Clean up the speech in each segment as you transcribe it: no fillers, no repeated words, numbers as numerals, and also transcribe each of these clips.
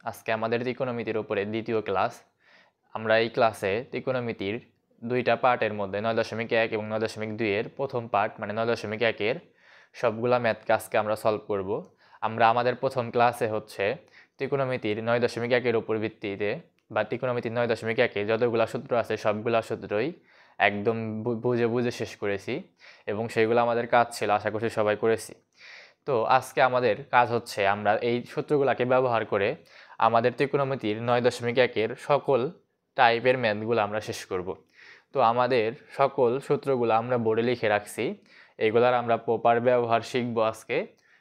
আজকে আমাদের ত্রিকোণমিতির উপরে দ্বিতীয় ক্লাস। আমরা এই ক্লাসে ত্রিকোণমিতির দুইটা পার্টের মধ্যে 9.1 এবং 9.2 এর প্রথম পার্ট মানে 9.1 এর সবগুলা ম্যাথকে আজকে আমরা সলভ করব। আমরা আমাদের প্রথম ক্লাসে হচ্ছে ত্রিকোণমিতির 9.1 এর উপর ভিত্তিতে বা ত্রিকোণমিতির 9.1 এ যতগুলা সূত্র আছে সবগুলা সূত্রই একদম বুঝে বুঝে শেষ করেছি এবং সেইগুলো আমাদের কাজ ছিল, আশা করছি সবাই করেছি। তো আজকে আমাদের কাজ হচ্ছে আমরা এই সূত্রগুলোকে ব্যবহার করে আমাদের ত্রিকোণমিতির 9.1 এর সকল টাইপের ম্যাথগুলো আমরা শেষ করব। তো আমাদের সকল সূত্রগুলো আমরা বোর্ডে লিখে রাখছি, এগুলার আমরা প্রপার ব্যবহার শিখবো আজকে।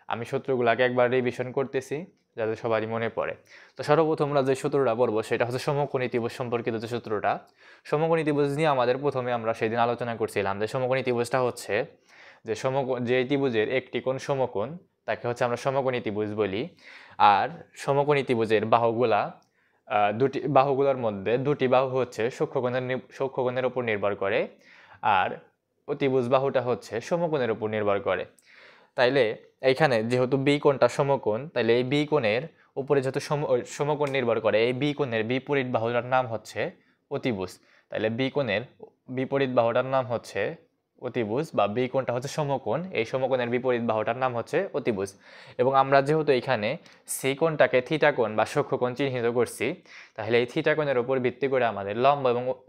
আমি সূত্রগুলোকে একবার রিভিশন করতেছি যাতে সবারই মনে পড়ে। তো সর্বপ্রথম আমরা যে সূত্রটা পড়বো সেটা হচ্ছে সমকোণী ত্রিভুজ সম্পর্কিত যে সূত্রটা। সমকোণী ত্রিভুজ নিয়ে আমাদের প্রথমে আমরা সেদিন আলোচনা করছিলাম যে সমকোণী ত্রিভুজটা হচ্ছে যে ত্রিভুজের একটি কোণ সমকোণ তাকে হচ্ছে আমরা সমকোণী ত্রিভুজ বলি। আর সমকোণী ত্রিভুজের বাহুগুলা দুটি বাহুগুলোর মধ্যে দুটি বাহু হচ্ছে সূক্ষ্মকোণের উপর নির্ভর করে, আর অতিভুজ বাহুটা হচ্ছে সমকোণের উপর নির্ভর করে। তাইলে এইখানে যেহেতু বি কোণটা সমকোণ, তাইলে এই বি কোণের উপরে যেহেতু সমকোণ নির্ভর করে, এই বি কোণের বিপরীত বাহুটার নাম হচ্ছে অতিভুজ। তাইলে বি কোণের বিপরীত বাহুটার নাম হচ্ছে অতিভুজ, বা বি কোণটা হচ্ছে সমকোণ, এই সমকোণের বিপরীত বাহুটার নাম হচ্ছে অতিভুজ। এবং আমরা যেহেতু এখানে সি কোণটাকে থিটা কোণ বা সূক্ষ্মকোণ চিহ্নিত করছি, তাহলে এই থিটা কোণের উপর ভিত্তি করে আমাদের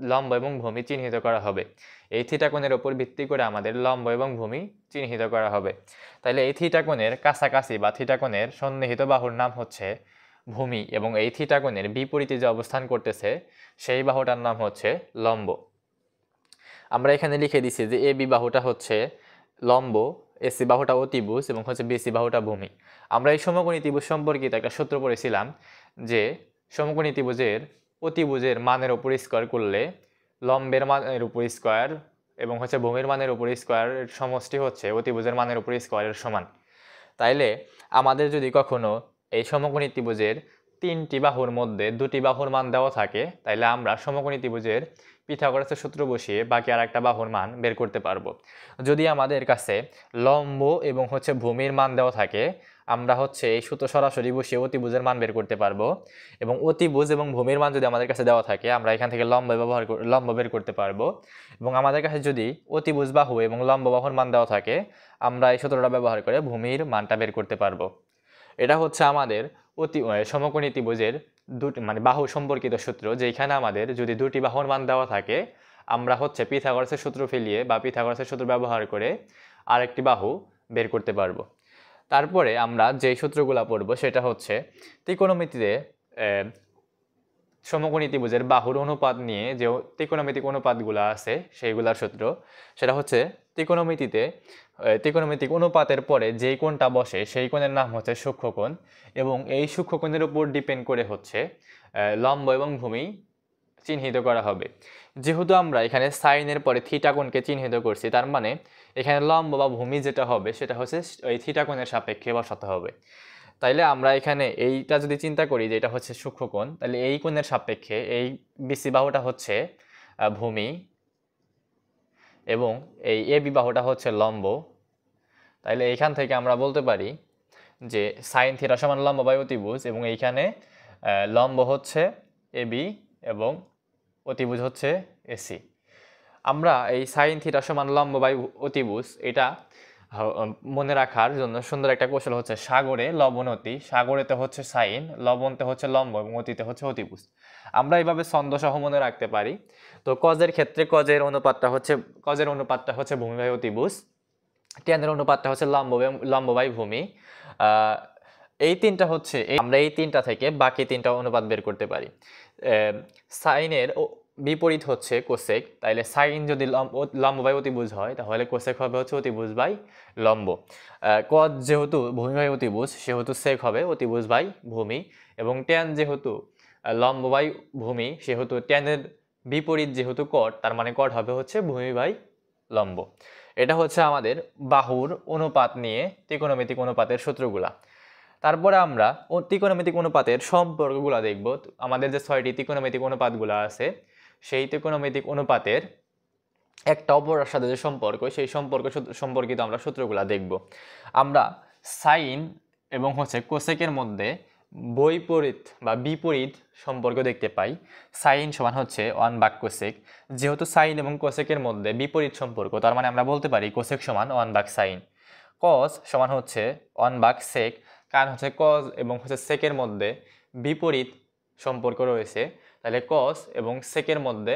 লম্ব এবং ভূমি চিহ্নিত করা হবে। এই থিটা কোণের উপর ভিত্তি করে আমাদের লম্ব এবং ভূমি চিহ্নিত করা হবে। তাহলে এই থিটা কোণের কাছাকাছি বা থিটা কোণের সন্নিহিত বাহুর নাম হচ্ছে ভূমি, এবং এই থিটা কোণের বিপরীতে যে অবস্থান করতেছে সেই বাহুটার নাম হচ্ছে লম্ব। আমরা এখানে লিখে দিছি যে এ বি বাহুটা হচ্ছে লম্ব, এসি বাহুটা অতিভুজ এবং হচ্ছে বিসি বাহুটা ভূমি। আমরা এই সমকোণী ত্রিভুজ সম্পর্কিত একটা সূত্র পড়েছিলাম যে সমকোণী ত্রিভুজের অতিভুজের মানের উপর স্কয়ার করলে লম্বের মানের উপর স্কয়ার এবং হচ্ছে ভূমির মানের উপর স্কয়ারের সমষ্টি হচ্ছে অতিভুজের মানের উপর স্কয়ারের সমান। তাইলে আমাদের যদি কখনো এই সমকোণী ত্রিভুজের তিনটি বাহুর মধ্যে দুটি বাহুর মান দেওয়া থাকে, তাইলে আমরা সমকোণী ত্রিভুজের পিথাগোরাসের সূত্র বসিয়ে বাকি আর একটা বাহুর মান বের করতে পারবো। যদি আমাদের কাছে লম্ব এবং হচ্ছে ভূমির মান দেওয়া থাকে, আমরা হচ্ছে এই সূত্র সরাসরি বসিয়ে অতিভুজের মান বের করতে পারবো, এবং অতিভুজ এবং ভূমির মান যদি আমাদের কাছে দেওয়া থাকে আমরা এখান থেকে লম্ব বের করতে পারবো। এবং আমাদের কাছে যদি অতিভুজ বাহু এবং লম্ব বাহুর মান দেওয়া থাকে, আমরা এই সূত্রটা ব্যবহার করে ভূমির মানটা বের করতে পারবো। এটা হচ্ছে আমাদের সমকোণী ত্রিভুজের দুটি মানে বাহু সম্পর্কিত সূত্র, যেখানে আমাদের যদি দুটি বাহুর মান দেওয়া থাকে আমরা হচ্ছে পিথাগোরাসের সূত্র ফেলিয়ে বা পিথাগোরাসের সূত্র ব্যবহার করে আরেকটি বাহু বের করতে পারবো। তারপরে আমরা যেই সূত্রগুলো পড়বো সেটা হচ্ছে ত্রিকোণমিতিতে সমকোণী ত্রিভুজের বাহুর অনুপাত নিয়ে যে ত্রিকোণমিতিক অনুপাতগুলো আছে সেইগুলোর সূত্র। সেটা হচ্ছে ত্রিকোণমিতিক অনুপাতের পরে যেই কোণটা বসে সেই কোণের নাম হচ্ছে সূক্ষ্মকোণ, এবং এই সূক্ষ্মকোণের উপর ডিপেন্ড করে হচ্ছে লম্ব এবং ভূমি চিহ্নিত করা হবে। যেহেতু আমরা এখানে সাইনের পরে থিটা কোণকে চিহ্নিত করছি, তার মানে এখানে লম্ব বা ভূমি যেটা হবে সেটা হচ্ছে ওই থিটা কোণের সাপেক্ষে বসাতে হবে। তাইলে আমরা এখানে এইটা যদি চিন্তা করি যে এটা হচ্ছে সূক্ষ্মকোণ, তাহলে এই কোণের সাপেক্ষে এই বিসি বাহুটা হচ্ছে ভূমি এবং এই এ বি বাহুটা হচ্ছে লম্ব। তাইলে এইখান থেকে আমরা বলতে পারি যে সাইন থিটা সমান লম্ব বাই অতিভুজ, এবং এইখানে লম্ব হচ্ছে এ বি এবং অতিভুজ হচ্ছে এসি। আমরা এই সাইন থিটা সমান লম্ব বাই অতিভুজ এটা মনে রাখার জন্য সুন্দর একটা কৌশল হচ্ছে সাগরে লবণ অতি, সাগরেতে হচ্ছে সাইন, লবণতে হচ্ছে লম্ব এবং অতিতে হচ্ছে অতিভুজ। আমরা এইভাবে ছন্দসহ মনে রাখতে পারি। তো কজের ক্ষেত্রে কজের অনুপাতটা হচ্ছে ভূমি বাই অতিভুজ, ট্যানের অনুপাতটা হচ্ছে লম্ব বাই ভূমি। এই তিনটা হচ্ছে আমরা এই তিনটা থেকে বাকি তিনটা অনুপাত বের করতে পারি। সাইনের বিপরীত হচ্ছে কোসেক, তাইলে সাইন যদি লম্ব বাই অতিভুজ হয় তাহলে কোসেক হবে হচ্ছে অতিভুজ বাই লম্ব। কজ যেহেতু ভূমি বাই অতিভুজ সেহেতু সেক হবে অতিভুজ বাই ভূমি, এবং ট্যান যেহেতু লম্ব বাই ভূমি সেহেতু ট্যানের বিপরীত যেহেতু কট, তার মানে কট হবে হচ্ছে ভূমি বাই লম্ব। এটা হচ্ছে আমাদের বাহুর অনুপাত নিয়ে ত্রিকোণমিতিক অনুপাতের সূত্রগুলা। তারপরে আমরা ত্রিকোণমিতিক অনুপাতের সম্পর্কগুলো দেখব। আমাদের যে 6টি ত্রিকোণমিতিক অনুপাতগুলো আছে সেই ত্রিকোণমিতিক অনুপাতের একটা অপরের সাথে যে সম্পর্ক সেই সম্পর্ক সম্পর্কিত আমরা সূত্রগুলো দেখব। আমরা সাইন এবং হচ্ছে কোসেকের মধ্যে বৈপরীত বা বিপরীত সম্পর্ক দেখতে পাই। সাইন সমান হচ্ছে 1 ভাগ কোসেক। যেহেতু সাইন এবং কোসেকের মধ্যে বিপরীত সম্পর্ক, তার মানে আমরা বলতে পারি কোসেক সমান 1 ভাগ সাইন। কস সমান হচ্ছে 1 ভাগ সেক, কারণ হচ্ছে কস এবং হচ্ছে সেকের মধ্যে বিপরীত সম্পর্ক রয়েছে, তাহলে কস এবং সেকের মধ্যে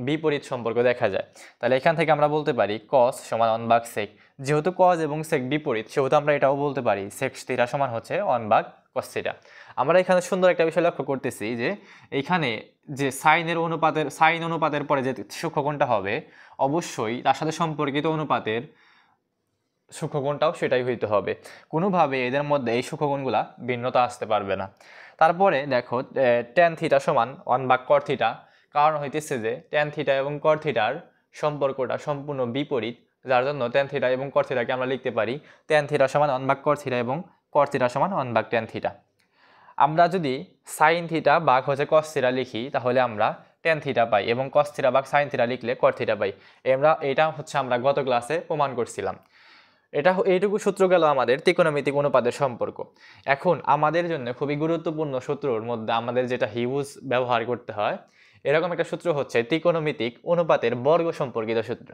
বিপরীত সম্পর্ক দেখা যায়। তাহলে এখান থেকে আমরা বলতে পারি কস সমান 1 ভাগ সেক। যেহেতু কস এবং সেক বিপরীত, সেহেতু আমরা এটাও বলতে পারি সেক থিটা সমান হচ্ছে 1 ভাগ কস থিটা। আমরা এখানে সুন্দর একটা বিষয় লক্ষ্য করতেছি যে এইখানে যে সাইন অনুপাতের পরে যে সূক্ষ্মকোণটা হবে, অবশ্যই তার সাথে সম্পর্কিত অনুপাতের সূক্ষ্মকোণটাও সেটাই হইতে হবে। কোনোভাবে এদের মধ্যে এই সূক্ষ্মকোণগুলা ভিন্নতা আসতে পারবে না। তারপরে দেখো ট্যান থিটা সমান 1 ভাগ কট থিটা। কারণ হইতেছে যে ট্যান থিটা এবং কট থিটার সম্পর্কটা সম্পূর্ণ বিপরীত, যার জন্য ট্যান থিটা এবং কট থিটাকে আমরা লিখতে পারি ট্যান থিটা সমান 1 ভাগ কট থিটা এবং কট থিটা সমান 1 ভাগ ট্যান থিটা। আমরা যদি সাইন থিটা ভাগ হচ্ছে কস থিটা লিখি, তাহলে আমরা ট্যান থিটা পাই, এবং কস থিটা ভাগ সাইন থিটা লিখলে কট থিটা পাই। এটা হচ্ছে আমরা গত ক্লাসে প্রমাণ করছিলাম। এইটুকু সূত্র গেল আমাদের ত্রিকোণমিতিক অনুপাতের সম্পর্ক। এখন আমাদের জন্য খুবই গুরুত্বপূর্ণ সূত্রর মধ্যে আমাদের যেটা হিউজ ব্যবহার করতে হয়, এরকম একটা সূত্র হচ্ছে ত্রিকোণমিতিক অনুপাতের বর্গ সম্পর্কিত সূত্র।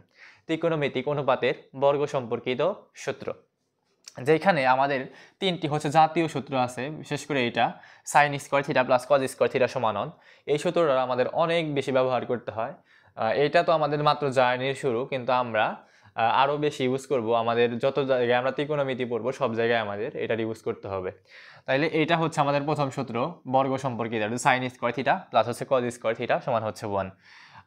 ত্রিকোণমিতিক অনুপাতের বর্গ সম্পর্কিত সূত্র, যেখানে আমাদের তিনটি হচ্ছে জাতীয় সূত্র আছে, বিশেষ করে এটা sine square theta plus cos square theta সমান 1। এই সূত্রটা আমাদের অনেক বেশি ব্যবহার করতে হয়। এটা তো আমাদের মাত্র জার্নির শুরু, কিন্তু আমরা আরও বেশি ইউজ করব। আমাদের যত জায়গায় আমরা ত্রিকোণমিতি পড়বো সব জায়গায় আমাদের এটা ইউজ করতে হবে। তাইলে এটা হচ্ছে আমাদের প্রথম সূত্র বর্গ সম্পর্কিত, সাইন স্কয়ার থিটা প্লাস হচ্ছে কজ স্কয়ার থিটা সমান হচ্ছে 1।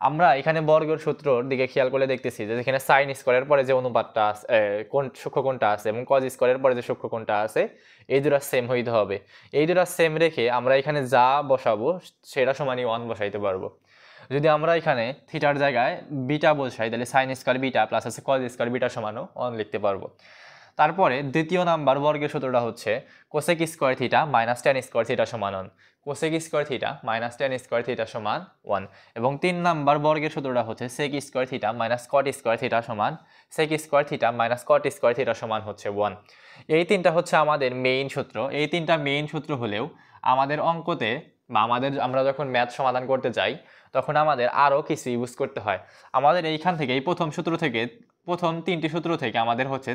আমরা এখানে বর্গের সূত্রর দিকে খেয়াল করে দেখতেছি যে এখানে সাইন স্কয়ারের পরে যে অনুপাতটা আছে, কোণ সূক্ষ্মকোণটা আছে, এবং কজ স্কয়ারের পরে যে সূক্ষ্মকোণটা আছে, এই দুটো সেম হইতে হবে। এই দুটো সেম রেখে আমরা এখানে যা বসাবো সেটা সমানই 1 বসাইতে পারবো। যদি আমরা এখানে থিটার জায়গায় বিটা বসাই, তাহলে সাইন স্কয়ার বিটা প্লাস আছে কজ স্কয়ার বিটা সমানও 1 লিখতে পারবো। তারপরে দ্বিতীয় নাম্বার বর্গের সূত্রটা হচ্ছে cosec square theta minus tan square theta সমান 1। Cosec square theta minus tan square theta সমান 1। এবং 3 নাম্বার বর্গের সূত্রটা হচ্ছে sec square theta minus cot square theta সমান sec square theta minus cot square theta সমান হচ্ছে 1। এই তিনটা হচ্ছে আমাদের মেইন সূত্র। এই তিনটা মেইন সূত্র হলেও আমাদের অঙ্কতে বা আমরা যখন ম্যাথ সমাধান করতে যাই, তখন আমাদের আরও কিছু ইউজ করতে হয়। আমাদের এইখান থেকে এই প্রথম তিনটি সূত্র থেকে আমাদের হচ্ছে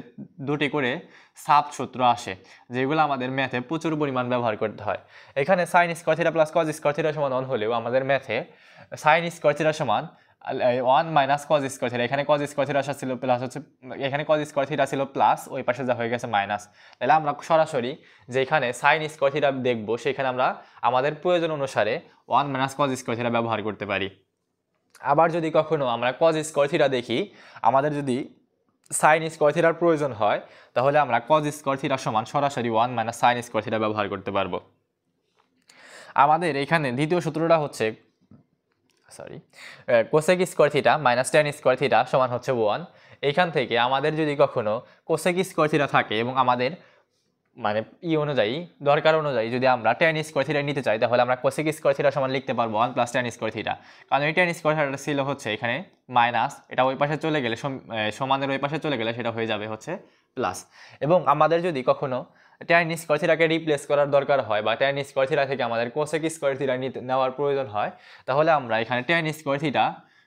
দুটি করে সাব সূত্র আসে, যেগুলো আমাদের ম্যাথে প্রচুর পরিমাণ ব্যবহার করতে হয়। এখানে sine square theta plus cos square theta সমান 1 হলেও আমাদের ম্যাথে সাইন স্কয়ার থিটা সমান 1 মাইনাস কজ স্কয়ার থিটা, এখানে কজ স্কয়ার থিটা ছিল প্লাস হচ্ছে, এখানে কজ স্কয়ার থিটা ছিল প্লাস, ওই পাশে যা হয়ে গেছে মাইনাস। তাহলে আমরা সরাসরি যেখানে সাইন স্কয়ার থিটা দেখবো, সেখানে আমরা আমাদের প্রয়োজন অনুসারে 1 মাইনাস কজ স্কয়ার থিটা ব্যবহার করতে পারি। আবার যদি কখনো আমরা কজ স্কয়ার থিটা দেখি, আমাদের যদি সাইন স্কয়ার থিটার প্রয়োজন হয়, তাহলে আমরা কজ স্কয়ার থিটা সমান সরাসরি 1 মাইনাস সাইন স্কয়ার থিটা ব্যবহার করতে পারবো। আমাদের এখানে দ্বিতীয় সূত্রটা হচ্ছে cosec square theta minus tan square theta সমান হচ্ছে 1। এইখান থেকে আমাদের যদি কখনো কোসেক স্কয়ার থিটা থাকে এবং আমাদের মানে অনুযায়ী দরকার অনুযায়ী যদি আমরা ট্যান স্কয়ার থিটা নিতে চাই, তাহলে আমরা কোসেক স্কয়ার থিটা সমান লিখতে পারবো 1 প্লাস ট্যান স্কয়ার থিটা। কারণ এই ট্যান স্কয়ার থিটা ছিল হচ্ছে এখানে মাইনাস, এটা ওই পাশে চলে গেলে সমানের ওই পাশে চলে গেলে সেটা হয়ে যাবে হচ্ছে প্লাস। এবং আমাদের যদি কখনো ট্যান স্কয়ার থিটাকে রিপ্লেস করার দরকার হয় বা ট্যান স্কয়ার থিটা থেকে আমাদের কোসেক স্কয়ার থিটা নেওয়ার প্রয়োজন হয়, তাহলে আমরা এখানে ট্যান স্কয়ার থিটা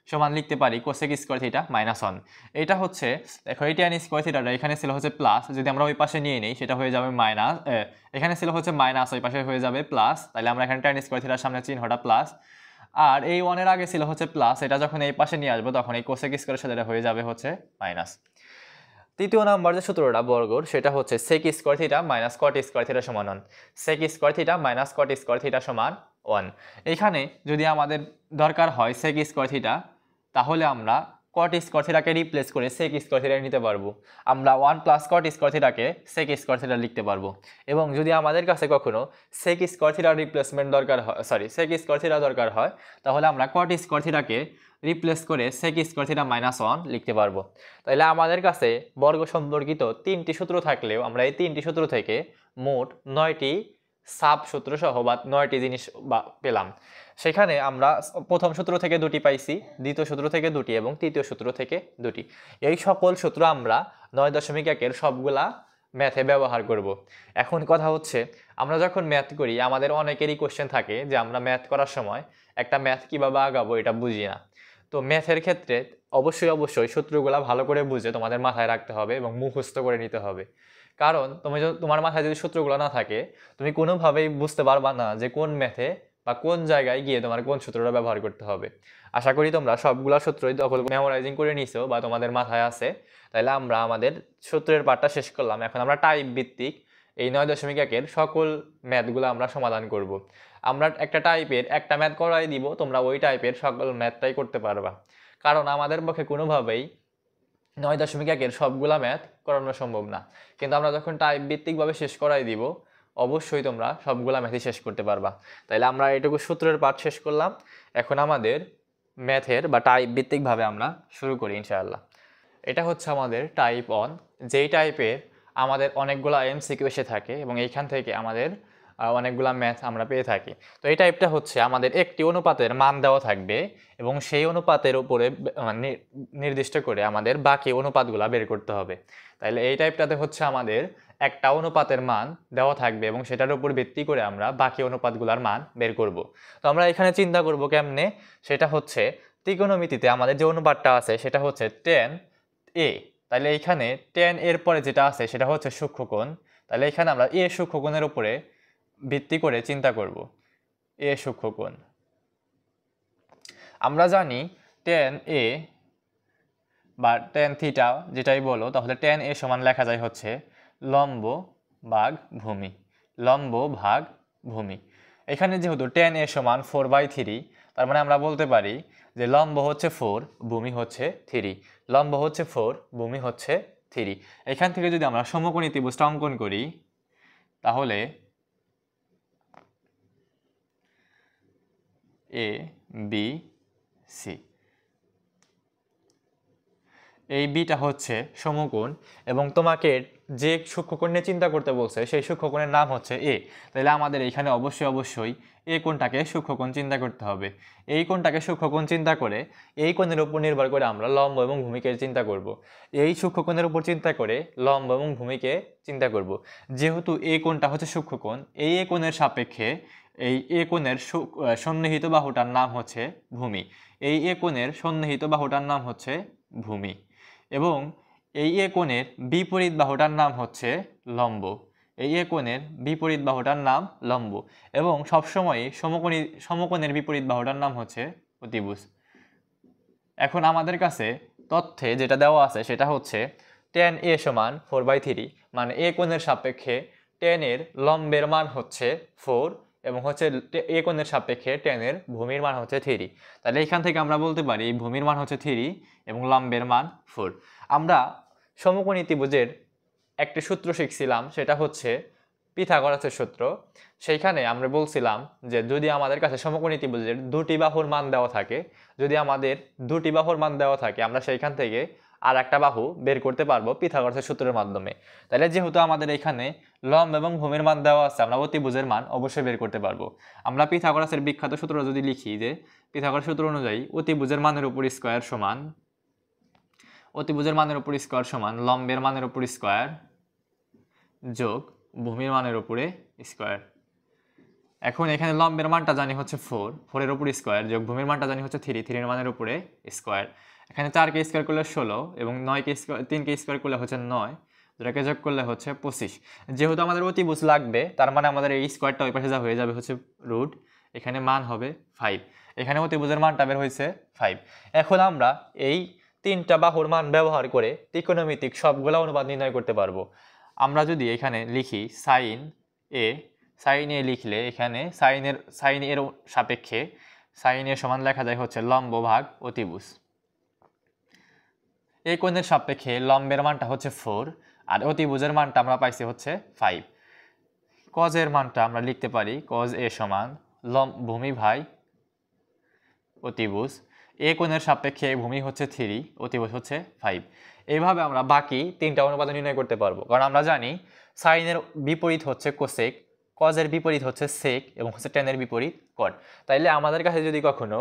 সমান লিখতে পারি কোসেক স্কয়ার থিটা মাইনাস 1। এটা হচ্ছে দেখো এই ট্যান স্কয়ার থিটাটা এখানে ছিল হচ্ছে প্লাস, যদি আমরা ওই পাশে নিয়ে নিই সেটা হয়ে যাবে মাইনাস, এখানে ছিল হচ্ছে মাইনাস, ওই পাশে হয়ে যাবে প্লাস। তাহলে আমরা এখানে ট্যান স্কয়ার থিটার সামনে চিহ্নটা প্লাস, আর এই 1 এর আগে ছিল হচ্ছে প্লাস, এটা যখন এই পাশে নিয়ে আসবো তখন এই কোসেক স্কয়ারের সাথে এটা হয়ে যাবে হচ্ছে মাইনাস। তৃতীয় নাম্বার যে সূত্রটা বর্গর, সেটা হচ্ছে sec square theta minus cot square theta সমান 1। Sec square theta minus cot square theta সমান 1। এখানে যদি আমাদের দরকার হয় সেক স্কয়ার থিটা, তাহলে আমরা কট স্কয়ার থিটাকে রিপ্লেস করে সেক স্কয়ার থিটা নিতে পারবো। আমরা 1 প্লাস কট স্কয়ার থিটাকে সেক স্কয়ার থিটা লিখতে পারবো। এবং যদি আমাদের কাছে কখনো সেক স্কয়ার থিটার রিপ্লেসমেন্ট দরকার হয়, সেক স্কয়ার থিটা দরকার হয়, তাহলে আমরা কট স্কয়ার থিটাকে রিপ্লেস করে সেক স্কয়ার থিটা মাইনাস 1 লিখতে পারবো। তাহলে আমাদের কাছে বর্গ সম্পর্কিত 3টি সূত্র থাকলেও আমরা এই 3টি সূত্র থেকে মোট 9টি সাব সূত্র সহ বা 9টি জিনিস পেলাম। সেখানে আমরা প্রথম সূত্র থেকে 2টি পাইছি, দ্বিতীয় সূত্র থেকে 2টি এবং তৃতীয় সূত্র থেকে 2টি। এই সকল সূত্র আমরা 9.1 এর সবগুলা ম্যাথে ব্যবহার করব। এখন কথা হচ্ছে আমরা যখন ম্যাথ করি আমাদের অনেকেরই কোশ্চেন থাকে যে আমরা ম্যাথ করার সময় একটা ম্যাথ কীভাবে আগাবো এটা বুঝি না। তো ম্যাথের ক্ষেত্রে অবশ্যই সূত্রগুলো ভালো করে বুঝে তোমাদের মাথায় রাখতে হবে এবং মুখস্থ করে নিতে হবে। কারণ তোমার মাথায় যদি সূত্রগুলো না থাকে তুমি কোনোভাবেই বুঝতে পারবা না যে কোন ম্যাথে বা কোন জায়গায় গিয়ে তোমার কোন সূত্রটা ব্যবহার করতে হবে। আশা করি তোমরা সবগুলা সূত্রই দখল মেমোরাইজিং করে নিছো বা তোমাদের মাথায় আছে। তাহলে আমরা আমাদের সূত্রের পার্টটা শেষ করলাম। এখন আমরা টাইপ ভিত্তিক এই 9.1 সকল ম্যাথগুলো আমরা সমাধান করব। আমরা একটা টাইপের একটা ম্যাথ করাই দিব, তোমরা ওই টাইপের সকল ম্যাথটাই করতে পারবা। কারণ আমাদের পক্ষে কোনোভাবেই 9.1 সবগুলা ম্যাথ করানো সম্ভব না। কিন্তু আমরা যখন টাইপ ভিত্তিকভাবে শেষ করাই দিব অবশ্যই তোমরা সবগুলা ম্যাথই শেষ করতে পারবা। তাইলে আমরা এটুকু সূত্রের পার্ট শেষ করলাম। এখন আমাদের ম্যাথের বা টাইপ ভিত্তিকভাবে আমরা শুরু করি ইনশাআল্লাহ। এটা হচ্ছে আমাদের টাইপ 1, যেই টাইপের আমাদের অনেকগুলো এমসিকিউ এসে থাকে এবং এইখান থেকে আমাদের অনেকগুলা ম্যাথ আমরা পেয়ে থাকি। তো এই টাইপটা হচ্ছে আমাদের একটি অনুপাতের মান দেওয়া থাকবে এবং সেই অনুপাতের উপরে নির্দিষ্ট করে আমাদের বাকি অনুপাতগুলো বের করতে হবে। তাইলে এই টাইপটাতে হচ্ছে আমাদের একটা অনুপাতের মান দেওয়া থাকবে এবং সেটার উপর ভিত্তি করে আমরা বাকি অনুপাতগুলোর মান বের করব। তো আমরা এখানে চিন্তা করব কেমনে, সেটা হচ্ছে ত্রিকোণমিতিতে আমাদের যে অনুপাতটা আছে সেটা হচ্ছে tan a। তাহলে এইখানে tan এর পরে যেটা আছে সেটা হচ্ছে সূক্ষ্মকোণ। তাহলে এখানে আমরা a সূক্ষ্মকোণের উপরে ভিত্তি করে চিন্তা করব। a সূক্ষ্মকোণ আমরা জানি tan a বা tan থিটা যেটাই বলো, তাহলে tan a সমান লেখা যায় হচ্ছে লম্ব ভাগ ভূমি, লম্ব ভাগ ভূমি। এখানে যেহেতু tan a সমান 4/3, তার মানে আমরা বলতে পারি যে লম্ব হচ্ছে 4, ভূমি হচ্ছে 3। লম্ব হচ্ছে 4, ভূমি হচ্ছে 3। এখান থেকে যদি আমরা সমকোণী ত্রিভুজটা অঙ্কন করি তাহলে এ বি সি, এই বিটা হচ্ছে সমকোণ এবং তোমাকে যে সূক্ষ্মকোণ নিয়ে চিন্তা করতে বলছে সেই সূক্ষ্মকোণের নাম হচ্ছে এ। তাহলে আমাদের এখানে অবশ্যই এই কোণটাকে সূক্ষ্মকোণ চিন্তা করতে হবে। এই কোণটাকে সূক্ষ্মকোণ চিন্তা করে এই কোণের উপর নির্ভর করে আমরা লম্ব এবং ভূমিকে চিন্তা করব। এই সূক্ষ্মকোণের উপর চিন্তা করে লম্ব এবং ভূমিকে চিন্তা করব। যেহেতু এই কোণটা হচ্ছে সূক্ষ্মকোণ, এই কোণের সাপেক্ষে এই এ কোণের সন্নিহিত বাহুটার নাম হচ্ছে ভূমি। এই কোণের সন্নিহিত বাহুটার নাম হচ্ছে ভূমি এবং এই কোণের বিপরীত বাহুটার নাম হচ্ছে লম্ব। এই কোণের বিপরীত বাহুটার নাম লম্ব এবং সবসময় সমকোণের বিপরীত বাহুটার নাম হচ্ছে অতিভুজ। এখন আমাদের কাছে তথ্যে যেটা দেওয়া আছে সেটা হচ্ছে tan a সমান 4/3, মানে এ কোণের সাপেক্ষে tan এর লম্বের মান হচ্ছে 4 এবং হচ্ছে এ কোণের সাপেক্ষে tan এর ভূমির মান হচ্ছে 3। তাহলে এখান থেকে আমরা বলতে পারি ভূমির মান হচ্ছে 3 এবং লম্বের মান 4। আমরা সমকোণী ত্রিভুজের একটি সূত্র শিখছিলাম, সেটা হচ্ছে পিথাগোরাসের সূত্র। সেইখানে আমরা বলছিলাম যে যদি আমাদের কাছে সমকোণী ত্রিভুজের দুটি বাহুর মান দেওয়া থাকে, যদি আমাদের দুটি বাহুর মান দেওয়া থাকে আমরা সেইখান থেকে আর একটা বাহু বের করতে পারবো পিথাগোরাসের সূত্রের মাধ্যমে। তাহলে যেহেতু আমাদের এখানে লম্ব এবং ভূমির মান দেওয়া আছে আমরা অতিভুজের মান অবশ্যই বের করতে পারবো। আমরা পিথাগোরাসের বিখ্যাত সূত্র যদি লিখি যে পিথাগোরাস সূত্র অনুযায়ী অতিভুজের মানের উপর স্কয়ার সমান, অতিভুজের মানের উপর স্কয়ার সমান লম্বের মানের উপর স্কয়ার যোগ ভূমির মানের উপরে স্কয়ার। এখন এখানে লম্বের মানটা জানি হচ্ছে 4, 4 এর উপর স্কয়ার যোগ ভূমির মানটা জানি হচ্ছে 3, 3 এর মানের উপরে স্কয়ার। এখানে 4 কে স্কয়ার করলে 16 এবং 9 কে স্কয়ার 3 কে স্কয়ার করলে হচ্ছে 9, যেটাকে যোগ করলে হচ্ছে 25। যেহেতু আমাদের অতিভুজ লাগবে তার মানে আমাদের এই স্কয়ারটা ওই পাশে যা হয়ে যাবে হচ্ছে রুট, এখানে মান হবে 5। এখানে অতিভুজের মানটা বের হয়েছে 5। এখন আমরা এই তিনটা বাহুর মান ব্যবহার করে ত্রিকোণমিতিক সবগুলা অনুপাত নির্ণয় করতে পারবো। আমরা যদি এখানে লিখি sin a লিখলে এখানে সাইন এর সাপেক্ষে sin a সমান লেখা যায় হচ্ছে লম্ব ভাগ অতিভুজ। এই কোণের সাপেক্ষে লম্বের মানটা হচ্ছে 4 আর অতিভুজের মানটা আমরা পাইছি হচ্ছে 5। cos এর মানটা আমরা লিখতে পারি cos a সমান ভূমি ভাগ অতিভুজ। এই কোণের সাপেক্ষে ভূমি হচ্ছে 3, অতিভুজ হচ্ছে 5। এইভাবে আমরা বাকি তিনটা অনুপাত নির্ণয় করতে পারবো, কারণ আমরা জানি সাইনের বিপরীত হচ্ছে কোসেক, cos এর বিপরীত হচ্ছে সেক এবং হচ্ছে tan এর বিপরীত cot। তাইলে আমাদের কাছে যদি কখনো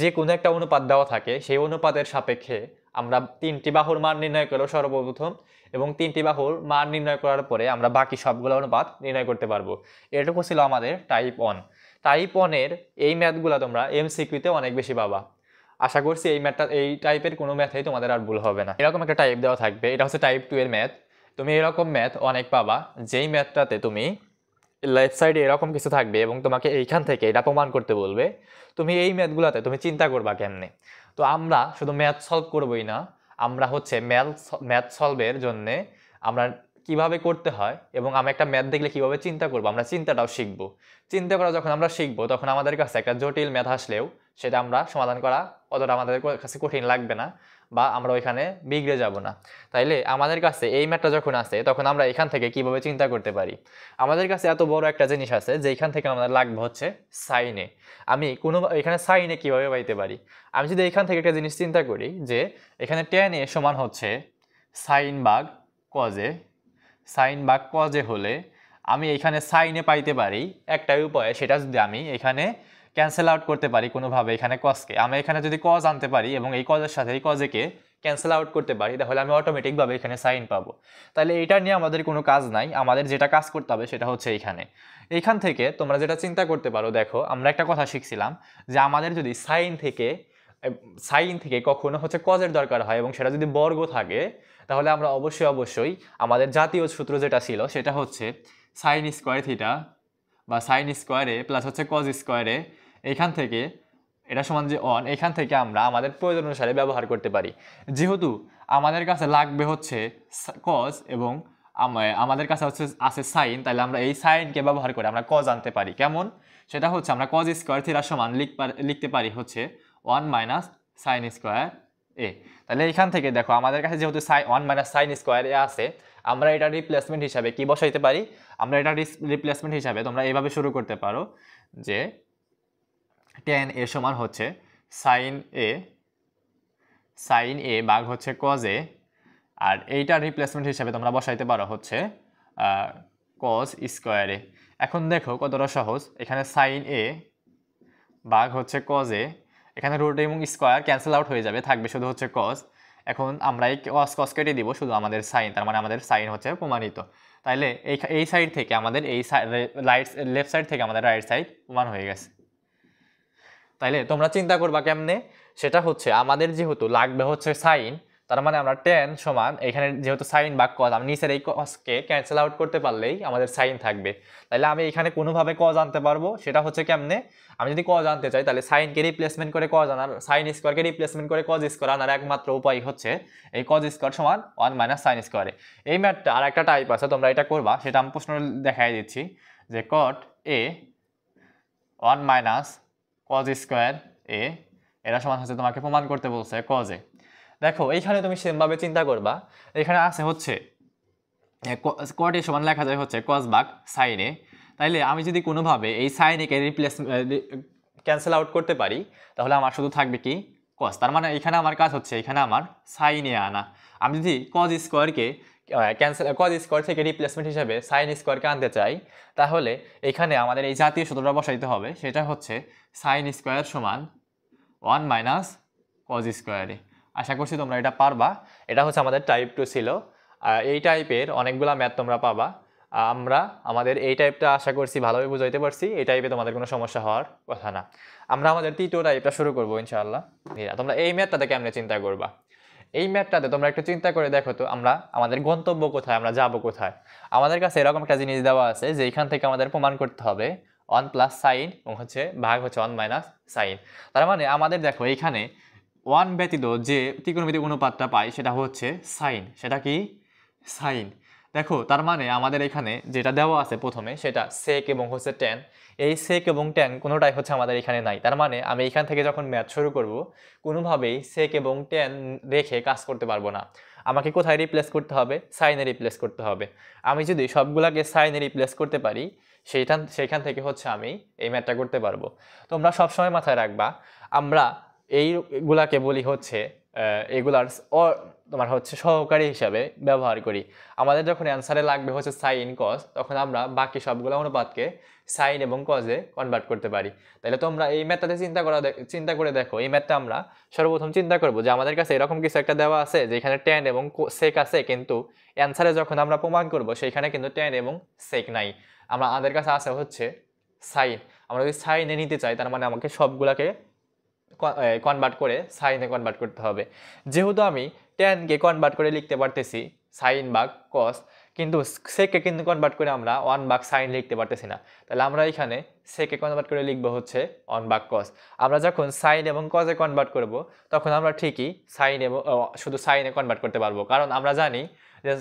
যে কোনো একটা অনুপাত দেওয়া থাকে সেই অনুপাতের সাপেক্ষে আমরা তিনটি বাহুর মান নির্ণয় করব সর্বপ্রথম এবং 3টি বাহুর মান নির্ণয় করার পরে আমরা বাকি সবগুলো অনুপাত নির্ণয় করতে পারবো। এটুকু ছিল আমাদের টাইপ 1। টাইপ 1-এর এই ম্যাথগুলো তোমরা এমসিকিউতে অনেক বেশি পাবা। আশা করছি এই টাইপের কোনো ম্যাথেই তোমাদের আর ভুল হবে না। এরকম একটা টাইপ দেওয়া থাকবে, এটা হচ্ছে টাইপ 2 এর ম্যাথ। তুমি এরকম ম্যাথ অনেক পাবা, যেই ম্যাথটাতে তুমি লেফট সাইডে এরকম কিছু থাকবে এবং তোমাকে এইখান থেকে এটা প্রমাণ করতে বলবে। তুমি এই ম্যাথগুলোতে তুমি চিন্তা করবা কেমনে। তো আমরা শুধু ম্যাথ সলভ করবোই না, আমরা হচ্ছে ম্যাথ সলভের জন্যে আমরা কিভাবে করতে হয় এবং আমি একটা ম্যাথ দেখলে কিভাবে চিন্তা করবো, আমরা চিন্তাটাও শিখবো। চিন্তা করা যখন আমরা শিখবো তখন আমাদের কাছে একটা জটিল ম্যাথ আসলেও সেটা আমরা সমাধান করা অতটা আমাদের কাছে কঠিন লাগবে না, বা আমরা ওইখানে বিগড়ে যাব না। তাইলে আমাদের কাছে এই ম্যাথটা যখন আসে তখন আমরা এখান থেকে কিভাবে চিন্তা করতে পারি। আমাদের কাছে এত বড় একটা জিনিস আছে যে এখান থেকে আমাদের লাগবে হচ্ছে সাইনে। আমি এখানে সাইনে কিভাবে পাইতে পারি। আমি যদি এখান থেকে একটা জিনিস চিন্তা করি যে এখানে tan a সমান হচ্ছে সাইন ভাগ কজে, সাইন ভাগ কজে হলে আমি এখানে সাইনে পাইতে পারি একটাই উপায়, সেটা যদি আমি এখানে ক্যান্সেল আউট করতে পারি কোনোভাবে এখানে কজকে। আমি এখানে যদি কজ আনতে পারি এবং এই কজের সাথে এই কজেকে ক্যান্সেল আউট করতে পারি তাহলে আমি অটোমেটিকভাবে এখানে সাইন পাবো। তাহলে এটা নিয়ে আমাদের কোনো কাজ নাই, আমাদের যেটা কাজ করতে হবে সেটা হচ্ছে এইখান থেকে তোমরা যেটা চিন্তা করতে পারো। দেখো আমরা একটা কথা শিখছিলাম যে আমাদের যদি সাইন থেকে কখনো হচ্ছে কজের দরকার হয় এবং সেটা যদি বর্গ থাকে তাহলে আমরা অবশ্যই আমাদের জাতীয় সূত্র যেটা ছিল সেটা হচ্ছে সাইন স্কোয়ার থিটা বা সাইন স্কোয়ারে প্লাস হচ্ছে কজ স্কোয়ারে, এইখান থেকে এটা সমান যে অন, এখান থেকে আমরা আমাদের প্রয়োজন অনুসারে ব্যবহার করতে পারি। যেহেতু আমাদের কাছে লাগবে হচ্ছে কজ এবং আমাদের কাছে হচ্ছে আছে সাইন, তাহলে আমরা এই সাইনকে ব্যবহার করে আমরা কজ আনতে পারি। কেমন? সেটা হচ্ছে আমরা কজ স্কোয়ার থিটা সমান লিখতে পারি হচ্ছে 1 মাইনাস সাইন স্কোয়ার এ। তাহলে এইখান থেকে দেখো আমাদের কাছে যেহেতু 1 মাইনাস সাইন স্কোয়ার এ আছে, আমরা এটা রিপ্লেসমেন্ট হিসাবে কি বসাইতে পারি? আমরা এটা রিপ্লেসমেন্ট হিসাবে তোমরা এইভাবে শুরু করতে পারো যে tan a সমান হচ্ছে সাইন এ ভাগ হচ্ছে কজ এ, আর এইটা রিপ্লেসমেন্ট হিসাবে তোমরা বসাইতে পারো হচ্ছে কজ স্কোয়ারে। এখন দেখো কতটা সহজ, এখানে সাইন এ ভাগ হচ্ছে কজ এ, এখানে রুট এবং স্কোয়ার ক্যান্সেল আউট হয়ে যাবে, থাকবে শুধু হচ্ছে কজ। এখন আমরা এই কজ কেটে দিব, শুধু আমাদের সাইন, তার মানে আমাদের সাইন হচ্ছে প্রমাণিত। তাইলে এই সাইড থেকে আমাদের লেফট সাইড থেকে আমাদের রাইট সাইড প্রমাণ হয়ে গেছে। তাইলে তোমরা চিন্তা করবা কেমনে, সেটা হচ্ছে আমাদের যেহেতু লাগবে হচ্ছে সাইন, তার মানে আমরা tan সমান এখানে যেহেতু সাইন ভাগ কজ, আমি নিচের এই কজকে ক্যান্সেল আউট করতে পারলেই আমাদের সাইন থাকবে। তাহলে আমি এখানে কোনোভাবে কজ আনতে পারবো, সেটা হচ্ছে কেমনে, আমি যদি কজ আনতে চাই তাহলে সাইনকে রিপ্লেসমেন্ট করে কজ আনার, সাইন স্কোয়ারকে রিপ্লেসমেন্ট করে কজ স্কোয়ার আনার একমাত্র উপায় হচ্ছে এই কজ স্কোয়ার সমান 1 মাইনাস সাইন স্কোয়ারে। এই ম্যাথটা আর একটা টাইপ আছে, তোমরা এটা করবা, সেটা আমি প্রশ্ন দেখাই দিচ্ছি যে cot a 1 minus cos square A, এটা সমান হচ্ছে তোমাকে প্রমাণ করতে বলছে কজে। দেখো এইখানে তুমি সেমভাবে চিন্তা করবা, এখানে আছে হচ্ছে কট এ সমান লেখা যায় হচ্ছে কজ ভাগ সাইনে। তাইলে আমি যদি কোনোভাবে এই সাইনেকে ক্যান্সেল আউট করতে পারি তাহলে আমার শুধু থাকবে কি কজ। তার মানে এখানে আমার কাজ হচ্ছে এখানে আমার সাইনে আনা। আমি যদি কজ স্কোয়ারকে কজ স্কোয়ার থেকে রিপ্লেসমেন্ট হিসাবে সাইন স্কোয়ারকে আনতে চাই তাহলে এখানে আমাদের এই জাতীয় সূত্রটা বসাইতে হবে, সেটা হচ্ছে সাইন স্কোয়ার সমান 1 মাইনাস কজ স্কোয়ারে। আশা করছি তোমরা এটা পারবা। এটা হচ্ছে আমাদের টাইপ 2 ছিল। এই টাইপের অনেকগুলা ম্যাথ তোমরা পাবা। আমাদের এই টাইপটা আশা করছি ভালোভাবে বুঝাইতে পারছি, এই টাইপে তোমাদের কোনো সমস্যা হওয়ার কথা না। আমরা আমাদের তৃতীয় টাইপটা শুরু করবো ইনশাআল্লাহ। তোমরা এই ম্যাথটাতে কেমনে চিন্তা করবা, এই ম্যাথটাতে তোমরা একটু চিন্তা করে দেখো তো আমাদের গন্তব্য কোথায়, আমরা যাব কোথায়। আমাদের কাছে এরকম একটা জিনিস দেওয়া আছে যে এখান থেকে আমাদের প্রমাণ করতে হবে 1 প্লাস সাইন এবং হচ্ছে ভাগ হচ্ছে 1 মাইনাস সাইন। তার মানে আমাদের দেখো এখানে 1 ব্যতীত যে ত্রিকোণমিতিক অনুপাতটা পাই সেটা হচ্ছে সাইন। সেটা কি? সাইন। দেখো তার মানে আমাদের এখানে যেটা দেওয়া আছে প্রথমে সেটা সেক এবং হচ্ছে ট্যান। এই সেক এবং ট্যান কোনোটাই হচ্ছে আমাদের এখানে নাই। তার মানে আমি এখান থেকে যখন ম্যাথ শুরু করব কোনোভাবেই সেক এবং ট্যান রেখে কাজ করতে পারবো না। আমাকে কোথায় রিপ্লেস করতে হবে? সাইনে রিপ্লেস করতে হবে। আমি যদি সবগুলাকে সাইনে রিপ্লেস করতে পারি সেইখান থেকে হচ্ছে আমি এই ম্যাথটা করতে পারবো। তোমরা সবসময় মাথায় রাখবা আমরা এইগুলাকে বলি হচ্ছে এগুলার তোমার হচ্ছে সহকারী হিসাবে ব্যবহার করি। আমাদের যখন অ্যান্সারে লাগবে হচ্ছে সাইন কস, তখন আমরা বাকি সবগুলো অনুপাতকে সাইন এবং কজে কনভার্ট করতে পারি। তাহলে তোমরা এই ম্যাথটাতে চিন্তা করে দেখো। এই ম্যাথটা আমরা সর্বপ্রথম চিন্তা করব যে আমাদের কাছে এরকম কিছু একটা দেওয়া আছে যেখানে ট্যান এবং সেক আছে, কিন্তু অ্যান্সারে যখন আমরা প্রমাণ করব সেইখানে কিন্তু ট্যান এবং সেক নাই, আমাদের কাছে আছে হচ্ছে সাইন। আমরা যদি সাইনে নিতে চাই তার মানে আমাকে সবগুলাকে কনভার্ট করে সাইনে কনভার্ট করতে হবে। যেহেতু আমি ট্যানকে কনভার্ট করে লিখতে পারতেছি সাইন ভাগ কস, কিন্তু সেকে কিন্তু কনভার্ট করে আমরা 1 ভাগ সাইন লিখতে পারতেছি না। তাহলে আমরা এখানে সেকে কনভার্ট করে লিখবো হচ্ছে 1 ভাগ কস। আমরা যখন সাইন এবং কজে কনভার্ট করব তখন আমরা ঠিকই সাইন এবং শুধু সাইনে কনভার্ট করতে পারবো, কারণ আমরা জানি যে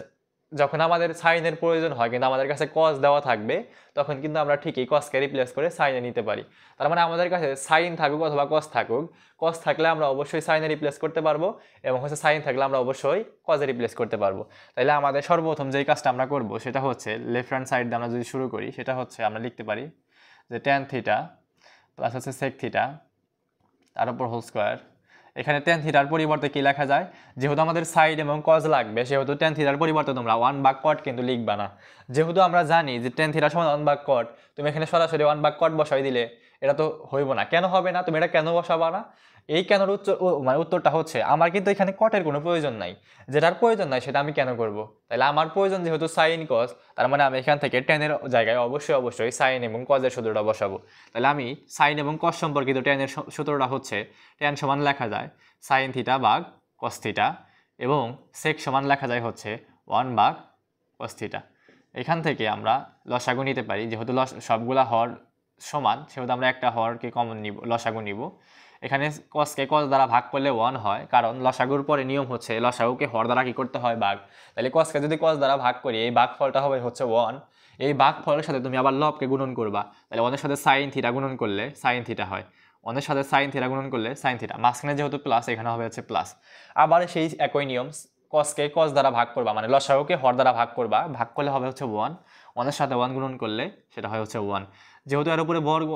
যখন আমাদের সাইনের প্রয়োজন হয় কিন্তু আমাদের কাছে কস দেওয়া থাকবে, তখন কিন্তু আমরা ঠিকই কসকে রিপ্লেস করে সাইনে নিতে পারি। তার মানে আমাদের কাছে সাইন থাকুক অথবা কস থাকুক, কস থাকলে আমরা অবশ্যই সাইনে রিপ্লেস করতে পারবো, এবং হচ্ছে সাইন থাকলে আমরা অবশ্যই কজে রিপ্লেস করতে পারবো। তাহলে আমাদের সর্বপ্রথম যেই কাজটা আমরা করব সেটা হচ্ছে লেফট হ্যান্ড সাইড দিয়ে আমরা যদি শুরু করি, সেটা হচ্ছে আমরা লিখতে পারি যে ট্যান থিটা প্লাস হচ্ছে সেক থিটা তার উপর হোল স্কোয়ার। এখানে ট্যান থিটার পরিবর্তে কি লেখা যায়, যেহেতু আমাদের সাইড এবং কজ লাগবে সেহেতু ট্যান থিটার পরিবর্তে তোমরা 1 ভাগ কট কিন্তু লিখবা না। যেহেতু আমরা জানি যে ট্যান থিটা সমান 1 ভাগ কট, তুমি এখানে সরাসরি 1 ভাগ কট বসাই দিলে এটা তো হইব না। কেন হবে না? তুমি এটা কেন বসাবা না? এই কেনর মানে উত্তরটা হচ্ছে আমার কিন্তু এখানে কটের কোনো প্রয়োজন নাই, যেটার প্রয়োজন নাই সেটা আমি কেন করব। তাহলে আমার প্রয়োজন যেহেতু সাইন কজ, তার মানে আমি এখান থেকে ট্যানের জায়গায় অবশ্যই সাইন এবং কজের সূত্রটা বসাবো। তাহলে আমি সাইন এবং কজ সম্পর্কিত ট্যানের সূত্রটা হচ্ছে ট্যান সমান লেখা যায় সাইন থিটা ভাগ কস থিটা, এবং সেক সমান লেখা যায় হচ্ছে 1 ভাগ কস থিটা। এখান থেকে আমরা লসাগু নিতে পারি, যেহেতু সবগুলা হর সমান সেহেতু আমরা একটা হরকে কমন নিব, লসাগু নিব। এখানে কসকে কস দ্বারা ভাগ করলে 1 হয়, কারণ লসাগুর পরে নিয়ম হচ্ছে লসাগুকে হর দ্বারা কি করতে হয়, ভাগ। তাহলে কসকে যদি কস দ্বারা ভাগ করি এই ভাগ ফলটা হবে হচ্ছে 1। এই ভাগ ফলের সাথে তুমি আবার লবকে গুণন করবা, তাহলে 1 এর সাথে সাইন থিটা গুণন করলে সাইন থিটা হয়, 1 এর সাথে সাইন থিটা গুণন করলে সাইন থিটা, মাঝখানে যেহেতু প্লাস এখানে হবে হচ্ছে প্লাস। আবার সেই একই নিয়ম, কসকে কস দ্বারা ভাগ করবা মানে লসাগুকে হর দ্বারা ভাগ করবা, ভাগ করলে হবে হচ্ছে 1, 1 এর সাথে 1 গুণন করলে সেটা হয় হচ্ছে 1। যেহেতু এর উপরে বর্গ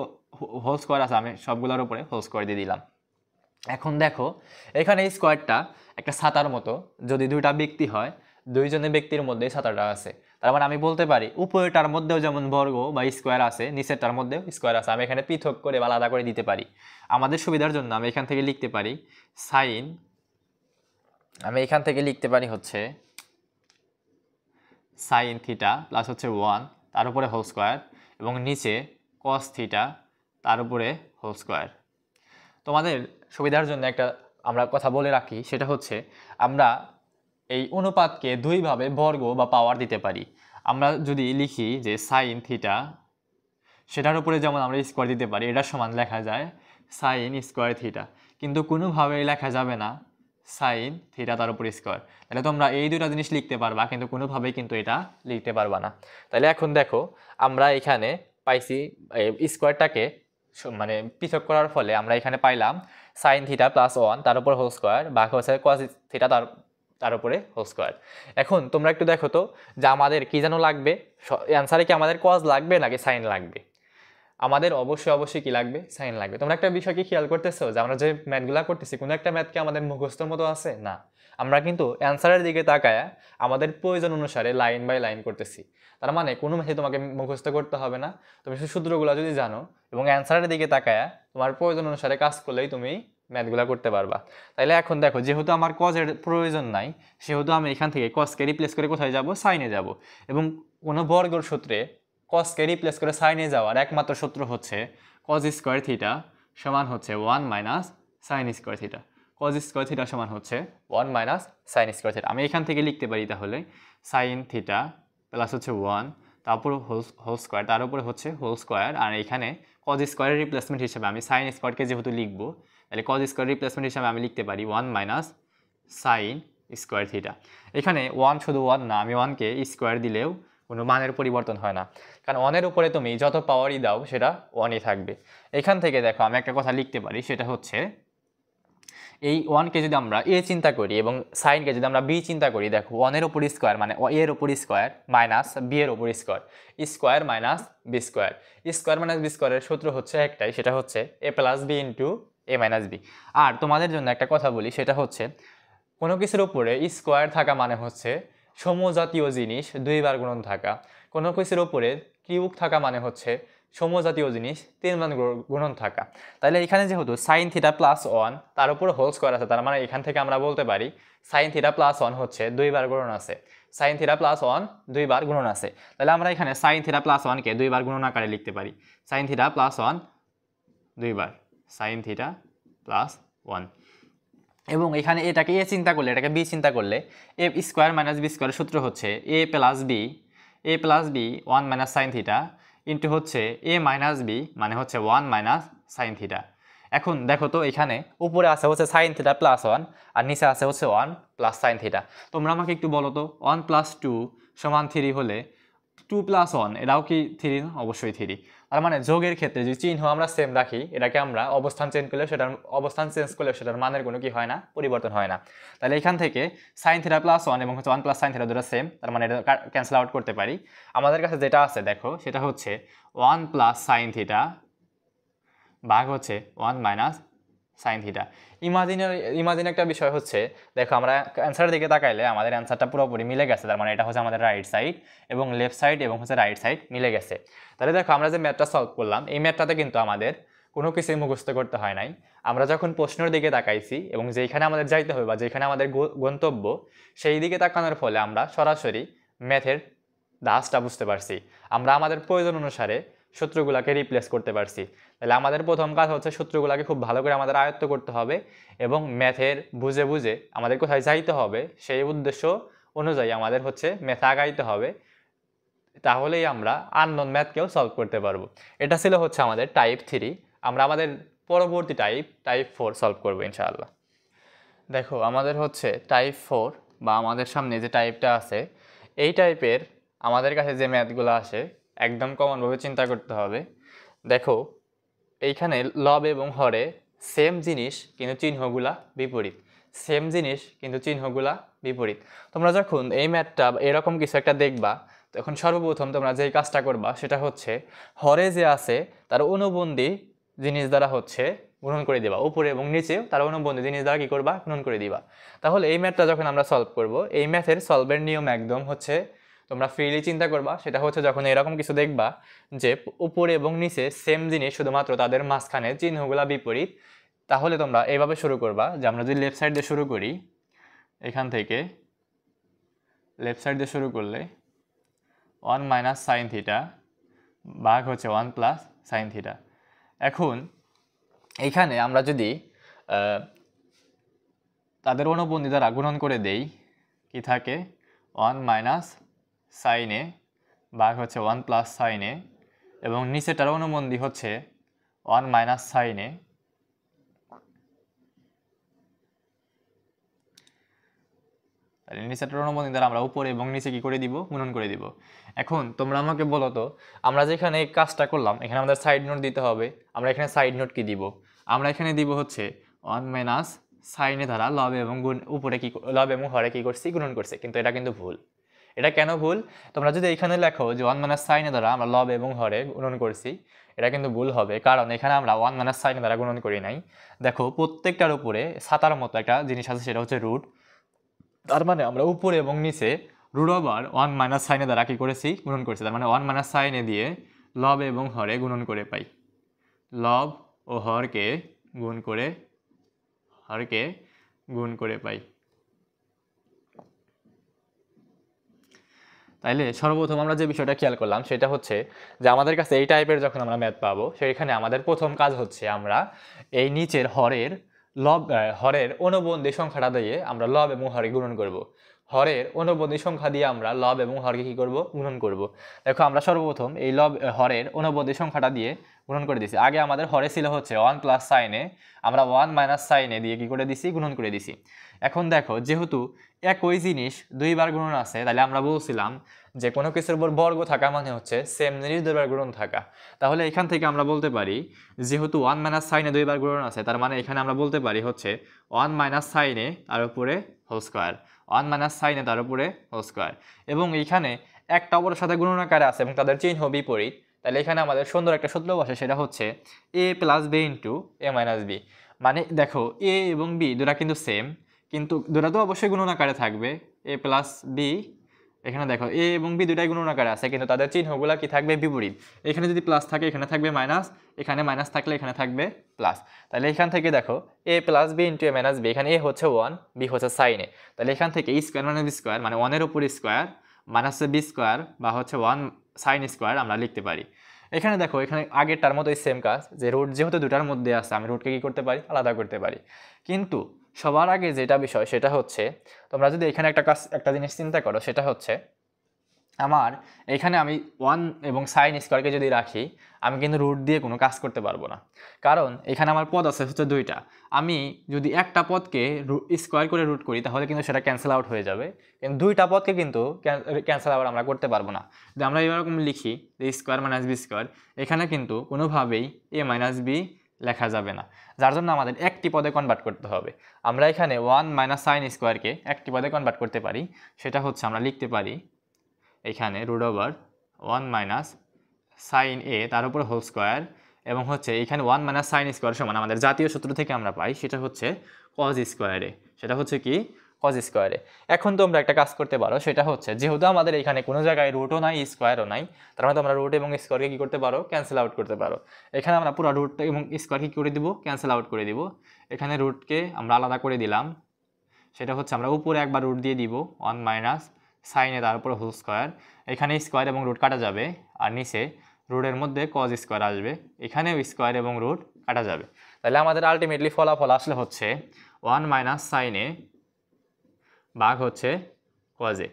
হোল স্কোয়ার আছে, আমি সবগুলোর উপরে হোল স্কোয়ার দিয়ে দিলাম। এখন দেখো এখানে এই স্কোয়ারটা একটা ছাতার মতো, যদি দুইটা ব্যক্তি হয় দুইজনের ব্যক্তির মধ্যে ছাতাটা আছে, তার মানে আমি বলতে পারি উপরেরটার মধ্যেও যেমন বর্গ বা স্কোয়ার আছে, নিচেরটার মধ্যেও স্কোয়ার আছে। আমি এখানে পৃথক করে বা আলাদা করে দিতে পারি। আমাদের সুবিধার জন্য আমি এখান থেকে লিখতে পারি সাইন, আমি এখান থেকে লিখতে পারি হচ্ছে সাইন থিটা প্লাস হচ্ছে 1 তার উপরে হোল স্কোয়ার, এবং নিচে কস থিটা তার উপরে হোল স্কোয়ার। তোমাদের সুবিধার জন্য একটা আমরা কথা বলে রাখি, সেটা হচ্ছে আমরা এই অনুপাতকে দুইভাবে বর্গ বা পাওয়ার দিতে পারি। আমরা যদি লিখি যে সাইন থিটা, সেটার উপরে যেমন আমরা স্কোয়ার দিতে পারি, এটা সমান লেখা যায় সাইন স্কোয়ার থিটা, কিন্তু কোনোভাবেই লেখা যাবে না সাইন থিটা তার উপর স্কোয়ার। তাহলে তোমরা এই দুটো জিনিস লিখতে পারবা, কিন্তু কোনোভাবেই কিন্তু এটা লিখতে পারবা না। তাহলে এখন দেখো আমরা এখানে পাইছি স্কোয়ারটাকে মানে পৃথক করার ফলে আমরা এখানে পাইলাম সাইন থিটা প্লাস 1 তার উপর হোল স্কোয়ার ভাগ হচ্ছে কস থিটা তার উপরে হোল স্কোয়ার। এখন তোমরা একটু দেখো তো যে আমাদের কি যেন লাগবে, অ্যান্সারে কি আমাদের কস লাগবে নাকি সাইন লাগবে? আমাদের অবশ্যই কি লাগবে, সাইন লাগবে। তোমরা একটা বিষয় কি খেয়াল করতেছো যে আমরা যে ম্যাথগুলা করতেছি কোনো একটা ম্যাথকে আমাদের মুখস্থর মতো আছে না, আমরা কিন্তু অ্যান্সারের দিকে তাকায় আমাদের প্রয়োজন অনুসারে লাইন বাই লাইন করতেছি। তার মানে কোনো ম্যাথে তোমাকে মুখস্থ করতে হবে না, তুমি সূত্রগুলো যদি জানো এবং অ্যান্সারের দিকে তাকায় তোমার প্রয়োজন অনুসারে কাজ করলেই তুমি ম্যাথগুলা করতে পারবা। তাইলে এখন দেখো যেহেতু আমার কজের প্রয়োজন নাই, সেহেতু আমি এখান থেকে কজকে রিপ্লেস করে কোথায় যাব, সাইনে যাব। এবং কোনো বর্গের সূত্রে কসকে রিপ্লেস করে সাইনে যাওয়ার একমাত্র সূত্র হচ্ছে কজ স্কোয়ার থিটা সমান হচ্ছে 1 minus sine square theta. Cos square theta সমান হচ্ছে 1 মাইনাস সাইন স্কোয়ার থিটা। আমি এখান থেকে লিখতে পারি তাহলে সাইন থিটা প্লাস হচ্ছে 1 তারপর হোল স্কোয়ার তার উপরে হচ্ছে হোল স্কোয়ার, আর এখানে কজ স্কোয়ারের রিপ্লেসমেন্ট হিসেবে আমি সাইন স্কোয়ারকে যেহেতু লিখবো, তাহলে কজ স্কোয়ার রিপ্লেসমেন্ট হিসেবে আমি লিখতে পারি 1 মাইনাস সাইন স্কোয়ার থিটা। এখানে 1 শুধু 1 না, আমি 1কে স্কোয়ার দিলেও কোনো মানের পরিবর্তন হয় না, কারণ 1-এর উপরে তুমি যত পাওয়ারই দাও সেটা 1-ই থাকবে। এখান থেকে দেখো আমি একটা কথা লিখতে পারি, সেটা হচ্ছে এই 1কে যদি আমরা এ চিন্তা করি এবং সাইনকে যদি আমরা বি চিন্তা করি, দেখো 1-এর উপর স্কোয়ার মানে এর উপর স্কোয়ার মাইনাস বি এর উপর square, square minus b square. Square minus b স্কোয়ারের সূত্র হচ্ছে একটাই, সেটা হচ্ছে এ plus b into a minus b. আর তোমাদের জন্য একটা কথা বলি, সেটা হচ্ছে কোনো কিছুর উপরে স্কোয়ার থাকা মানে হচ্ছে সমজাতীয় জিনিস দুইবার গুণন থাকা। কোনো কিছুর উপরে কিউব থাকা মানে হচ্ছে সমজাতীয় জিনিস তিনবার গুণন থাকা। তাহলে এখানে যেহেতু সাইন থিটা প্লাস ওয়ান তার উপর হোল স্কোয়ার আছে, তার মানে এখান থেকে আমরা বলতে পারি সাইন থিটা প্লাস ওয়ান হচ্ছে দুইবার গুণন আছে। সাইন থিটা প্লাস ওয়ান দুইবার গুণন আছে। তাহলে আমরা এখানে সাইন থিটা প্লাস ওয়ানকে দুইবার গুণন আকারে লিখতে পারি। সাইন থিটা প্লাস ওয়ান দুইবার, সাইন থিটা প্লাস ওয়ান। এবং এখানে এটাকে এ চিন্তা করলে, এটাকে বি চিন্তা করলে, এ স্কোয়ার মাইনাস বি স্কোয়ারের সূত্র হচ্ছে এ plus B one minus sine theta into হচ্ছে এ মাইনাস বি মানে হচ্ছে ওয়ান মাইনাস সাইন থিটা। এখন দেখো তো এখানে উপরে আছে হচ্ছে সাইন থিটা প্লাস ওয়ান আর নিচে আছে হচ্ছে ওয়ান প্লাস সাইন থিটা। তোমরা আমাকে একটু বলো তো, ওয়ান প্লাস টু সমান থ্রি হলে টু প্লাস ওয়ান এটাও কি থ্রি? অবশ্যই থ্রি। তার মানে যোগের ক্ষেত্রে যদি চিহ্ন আমরা সেম রাখি, এটাকে আমরা অবস্থান চেঞ্জ করলে সেটার মানের কোনো কি হয় না, পরিবর্তন হয় না। তাহলে এখান থেকে সাইন থিটা প্লাস ওয়ান এবং হচ্ছে ওয়ান প্লাস সাইন থিটা দুটো সেম, তার মানে এটা ক্যান্সেল আউট করতে পারি। আমাদের কাছে যেটা আছে দেখো, সেটা হচ্ছে ওয়ান প্লাস সাইন থিটা ভাগ হচ্ছে one minus sine theta. Imagine একটা বিষয় হচ্ছে, দেখো আমরা অ্যান্সারের দিকে তাকাইলে আমাদের অ্যান্সারটা পুরোপুরি মিলে গেছে, তার মানে এটা হচ্ছে আমাদের রাইট সাইড এবং লেফট সাইড এবং হচ্ছে রাইট সাইড মিলে গেছে। তাহলে দেখো আমরা যে ম্যাথটা সলভ করলাম, এই ম্যাথটাতে কিন্তু আমাদের কোনো কিছুই মুখস্থ করতে হয় নাই। আমরা যখন প্রশ্নের দিকে তাকাইছি এবং যেখানে আমাদের যাইতে হবে বা যেখানে আমাদের গন্তব্য, সেই দিকে তাকানোর ফলে আমরা সরাসরি ম্যাথের ধাঁচটা বুঝতে পারছি। আমরা আমাদের প্রয়োজন অনুসারে সূত্রগুলোকে রিপ্লেস করতে পারছি। তাহলে আমাদের প্রথম কাজ হচ্ছে সূত্রগুলোকে খুব ভালো করে আমাদের আয়ত্ত করতে হবে এবং ম্যাথের বুঝে বুঝে আমাদের কোথায় যাইতে হবে সেই উদ্দেশ্য অনুযায়ী আমাদের হচ্ছে ম্যাথ আগাইতে হবে। তাহলেই আমরা আননোন ম্যাথকেও সলভ করতে পারবো। এটা ছিল হচ্ছে আমাদের টাইপ 3। আমরা আমাদের পরবর্তী টাইপ 4 সলভ করবো ইনশাআল্লাহ। দেখো আমাদের হচ্ছে টাইপ 4 বা আমাদের সামনে যে টাইপটা আছে, এই টাইপের আমাদের কাছে যে ম্যাথগুলো আসে একদম কমনভাবে চিন্তা করতে হবে। দেখো এইখানে লব এবং হরে সেম জিনিস কিন্তু চিহ্নগুলা বিপরীত, সেম জিনিস কিন্তু চিহ্নগুলা বিপরীত। তোমরা যখন এই ম্যাথটা এরকম কিছু একটা দেখবা, তখন সর্বপ্রথম তোমরা যেই কাজটা করবা সেটা হচ্ছে হরে যে আছে তার অনুবন্ধী জিনিস দ্বারা হচ্ছে গুণন করে দিবা, উপরে এবং নিচে তার অনুবন্ধী জিনিস দ্বারা কি করবা, গুণন করে দিবা। তাহলে এই ম্যাথটা যখন আমরা সলভ করব, এই ম্যাথের সলভের নিয়ম একদম হচ্ছে তোমরা ফ্রিলি চিন্তা করবা। সেটা হচ্ছে যখন এরকম কিছু দেখবা যে উপরে এবং নিচে সেম জিনিস, শুধুমাত্র তাদের মাঝখানে চিহ্নগুলা বিপরীত, তাহলে তোমরা এইভাবে শুরু করবা যে আমরা যদি লেফট সাইড দিয়ে শুরু করি, এখান থেকে লেফট সাইড দিয়ে শুরু করলে ওয়ান মাইনাস সাইন থিটা ভাগ হচ্ছে ওয়ান প্লাস সাইন থিটা। এখন এইখানে আমরা যদি তাদের অনুবন্ধী দ্বারা গুণন করে দেই, কি থাকে, ওয়ান মাইনাস সাইনে ভাগ হচ্ছে ওয়ান প্লাস সাইনে এবং নিচেটার অনুবন্ধী হচ্ছে ওয়ান মাইনাস সাইনে। তাহলে নিচেটার অনুবন্ধী দ্বারা আমরা উপরে এবং নিচে কি করে দিব, গুণন করে দিব। এখন তোমরা আমাকে বলো তো, আমরা যেখানে এই কাজটা করলাম এখানে আমাদের সাইড নোট দিতে হবে। আমরা এখানে সাইড নোট কি দিব, আমরা এখানে দিব হচ্ছে ওয়ান মাইনাস সাইনে দ্বারা লব এবং উপরে কি লব এবং হরে কি করছি, গুণন করছে। কিন্তু এটা কিন্তু ভুল। এটা কেন ভুল? তোমরা যদি এখানে লেখো যে ওয়ান মাইনাস সাইনে দ্বারা আমরা লব এবং হরে গুণন করছি, এটা কিন্তু ভুল হবে, কারণ এখানে আমরা ওয়ান মাইনাস সাইনে দ্বারা গুণন করি নাই। দেখো প্রত্যেকটার উপরে ছাতার মতো একটা জিনিস আছে, সেটা হচ্ছে রুট। তার মানে আমরা উপরে এবং নিচে রুট ওভার ওয়ান মাইনাস সাইনে দ্বারা কি করেছি, গুণন করেছি। তার মানে ওয়ান মাইনাস সাইনে দিয়ে লব এবং হরে গুণন করে পাই, লব ও হরকে গুণ করে পাই। তাইলে সর্বপ্রথম আমরা যে বিষয়টা খেয়াল করলাম সেটা হচ্ছে যে আমাদের কাছে এই টাইপের যখন আমরা ম্যাথ পাবো, সেইখানে আমাদের প্রথম কাজ হচ্ছে আমরা এই নিচের হরের অনুবন্ধী সংখ্যাটা দিয়ে আমরা লব এবং হরে গুণন করব। হরের অনুবন্ধী সংখ্যা দিয়ে আমরা লব এবং হরকে কি করব, গুণন করব। দেখো আমরা সর্বপ্রথম এই হরের অনুবন্ধী সংখ্যাটা দিয়ে গুণন করে দিছি। আগে আমাদের হরে ছিল হচ্ছে ওয়ান প্লাস সাইনে, আমরা ওয়ান মাইনাস সাইনে দিয়ে কি করে দিছি, গুণন করে দিছি। এখন দেখো যেহেতু একই জিনিস দুইবার গুণন আছে, তাহলে আমরা বলছিলাম যে কোনো কিছুর উপর বর্গ থাকা মানে হচ্ছে সেম জিনিস দুইবার গুণন থাকা। তাহলে এখান থেকে আমরা বলতে পারি যেহেতু ওয়ান মাইনাস সাইনে দুইবার গুণন আছে, তার মানে এখানে আমরা বলতে পারি হচ্ছে ওয়ান মাইনাস সাইনে তার উপরে হোল স্কোয়ার, ওয়ান মাইনাস সাইনে তার উপরে হোল স্কোয়ার। এবং এইখানে একটা অপরের সাথে গুণন আকারে আছে এবং তাদের চিহ্ন বিপরীত। তাহলে এখানে আমাদের সুন্দর একটা সূত্র বসে, সেটা হচ্ছে এ plus b into a minus B. মানে দেখো এ এবং বি দুটা কিন্তু সেম, কিন্তু দুটা তো অবশ্যই গুণন আকারে থাকবে, এ প্লাস বি। এখানে দেখো এ এবং বি দুটাই গুণন আকারে আছে, কিন্তু তাদের চিহ্নগুলো কি থাকবে বিপরীত। এখানে যদি প্লাস থাকে এখানে থাকবে মাইনাস, এখানে মাইনাস থাকলে এখানে থাকবে প্লাস। তাহলে এখান থেকে দেখো A plus b into a minus B, এখানে এ হচ্ছে 1, বি হচ্ছে সাইন এ। তাহলে এখান থেকে ই স্কোয়ার মাইনাস বি স্কোয়ার মানে 1-এর উপর স্কোয়ার মাইনাস বি স্কোয়ার বা হচ্ছে 1 সাইন স্কোয়ার আমরা লিখতে পারি। এখানে দেখো এখানে আগেরটার মতোই সেম কাজ, যে রুট যেহেতু দুটার মধ্যে আছে আমি রুটকে কি করতে পারি, আলাদা করতে পারি। কিন্তু সবার আগে যেটা বিষয় সেটা হচ্ছে, তোমরা যদি এখানে একটা জিনিস চিন্তা করো, সেটা হচ্ছে আমার এখানে আমি 1 এবং সাইন স্কোয়ারকে যদি রাখি, আমি কিন্তু রুট দিয়ে কোনো কাজ করতে পারবো না, কারণ এখানে আমার পদ আছে হচ্ছে দুইটা। আমি যদি একটা পদকে স্কোয়ার করে রুট করি তাহলে কিন্তু সেটা ক্যান্সেল আউট হয়ে যাবে, কিন্তু দুইটা পদকে কিন্তু ক্যান্সেল আউট আমরা করতে পারবো না। যদি আমরা এরকম লিখি যে স্কোয়ার মাইনাস বি স্কোয়ার, এখানে কিন্তু কোনোভাবেই এ মাইনাস বি লেখা যাবে না, যার জন্য আমাদের একটি পদে কনভার্ট করতে হবে। আমরা এখানে 1 মাইনাস সাইন স্কোয়ারকে একটি পদে কনভার্ট করতে পারি, সেটা হচ্ছে আমরা লিখতে পারি এখানে রুট ওভার 1 মাইনাস সাইন এ তার উপর হোল স্কোয়ার, এবং হচ্ছে এখানে 1 মাইনাস সাইন স্কোয়ার সমান আমাদের জাতীয় সূত্র থেকে আমরা পাই সেটা হচ্ছে কজ স্কোয়ারে, সেটা হচ্ছে কি কজ স্কোয়ারে। এখন তোমরা একটা কাজ করতে পারো, সেটা হচ্ছে যেহেতু আমাদের এখানে কোনো জায়গায় রুটও নাই স্কোয়ারও নাই, তার মানে তোমরা রুট এবং স্কোয়ারকে কী করতে পারো, ক্যান্সেল আউট করতে পারো। এখানে আমরা পুরো রুট এবং স্কোয়ারকে কী করে দিব, ক্যান্সেল আউট করে দিব। এখানে রুটকে আমরা আলাদা করে দিলাম, সেটা হচ্ছে আমরা উপরে একবার রুট দিয়ে দিব 1 মাইনাস সাইনে তার উপরে হোল স্কোয়ার, এখানে স্কোয়ার এবং রুট কাটা যাবে, আর নিচে রুটের মধ্যে কজ স্কোয়ার আসবে, এখানেও স্কোয়ার এবং রুট কাটা যাবে। তাহলে আমাদের আলটিমেটলি ফলাফল আসলে হচ্ছে 1 মাইনাস সাইনে ভাগ হচ্ছে কজে।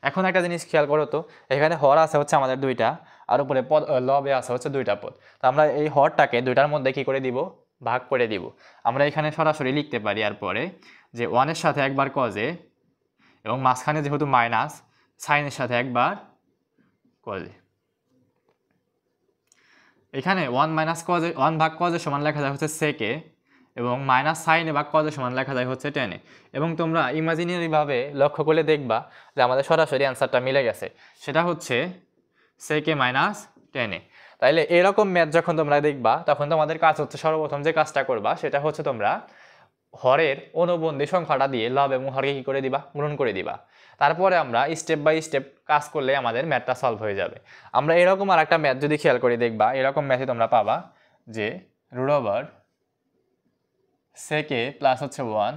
এখন একটা জিনিস খেয়াল করো তো, এখানে হর আছে হচ্ছে আমাদের দুইটা, আর উপরে পদ লবে আছে হচ্ছে দুইটা পদ। তো আমরা এই হরটাকে দুইটার মধ্যে কি করে দিব, ভাগ করে দিব। আমরা এখানে সরাসরি লিখতে পারি আর পরে যে 1-এর সাথে একবার কজে, এবং মাঝখানে যেহেতু মাইনাস সাইনের সাথে একবার কজে। এখানে 1 মাইনাস কজে 1 ভাগ কজে সমান লেখা যায় হচ্ছে সেকে, এবং মাইনাস সাইনে ভাগ কজে সমান লেখা যায় হচ্ছে টেনে। এবং তোমরা ইমাজিনারিভাবে লক্ষ্য করলে দেখবা যে আমাদের সরাসরি অ্যান্সারটা মিলে গেছে, সেটা হচ্ছে সেকে মাইনাস টেনে। তাইলে এরকম ম্যাথ যখন তোমরা দেখবা তখন তোমাদের কাজ হচ্ছে সর্বপ্রথম যে কাজটা করবা সেটা হচ্ছে তোমরা হরের অনুবন্ধী সংখ্যাটা দিয়ে লব এবং হরকে কী করে দিবা, গুণন করে দিবা। তারপরে আমরা স্টেপ বাই স্টেপ কাজ করলে আমাদের ম্যাথটা সলভ হয়ে যাবে। আমরা এরকম আর একটা ম্যাথ যদি খেয়াল করে দেখবা, এরকম ম্যাথে তোমরা পাবা যে রুট ওভার সেকে প্লাস হচ্ছে 1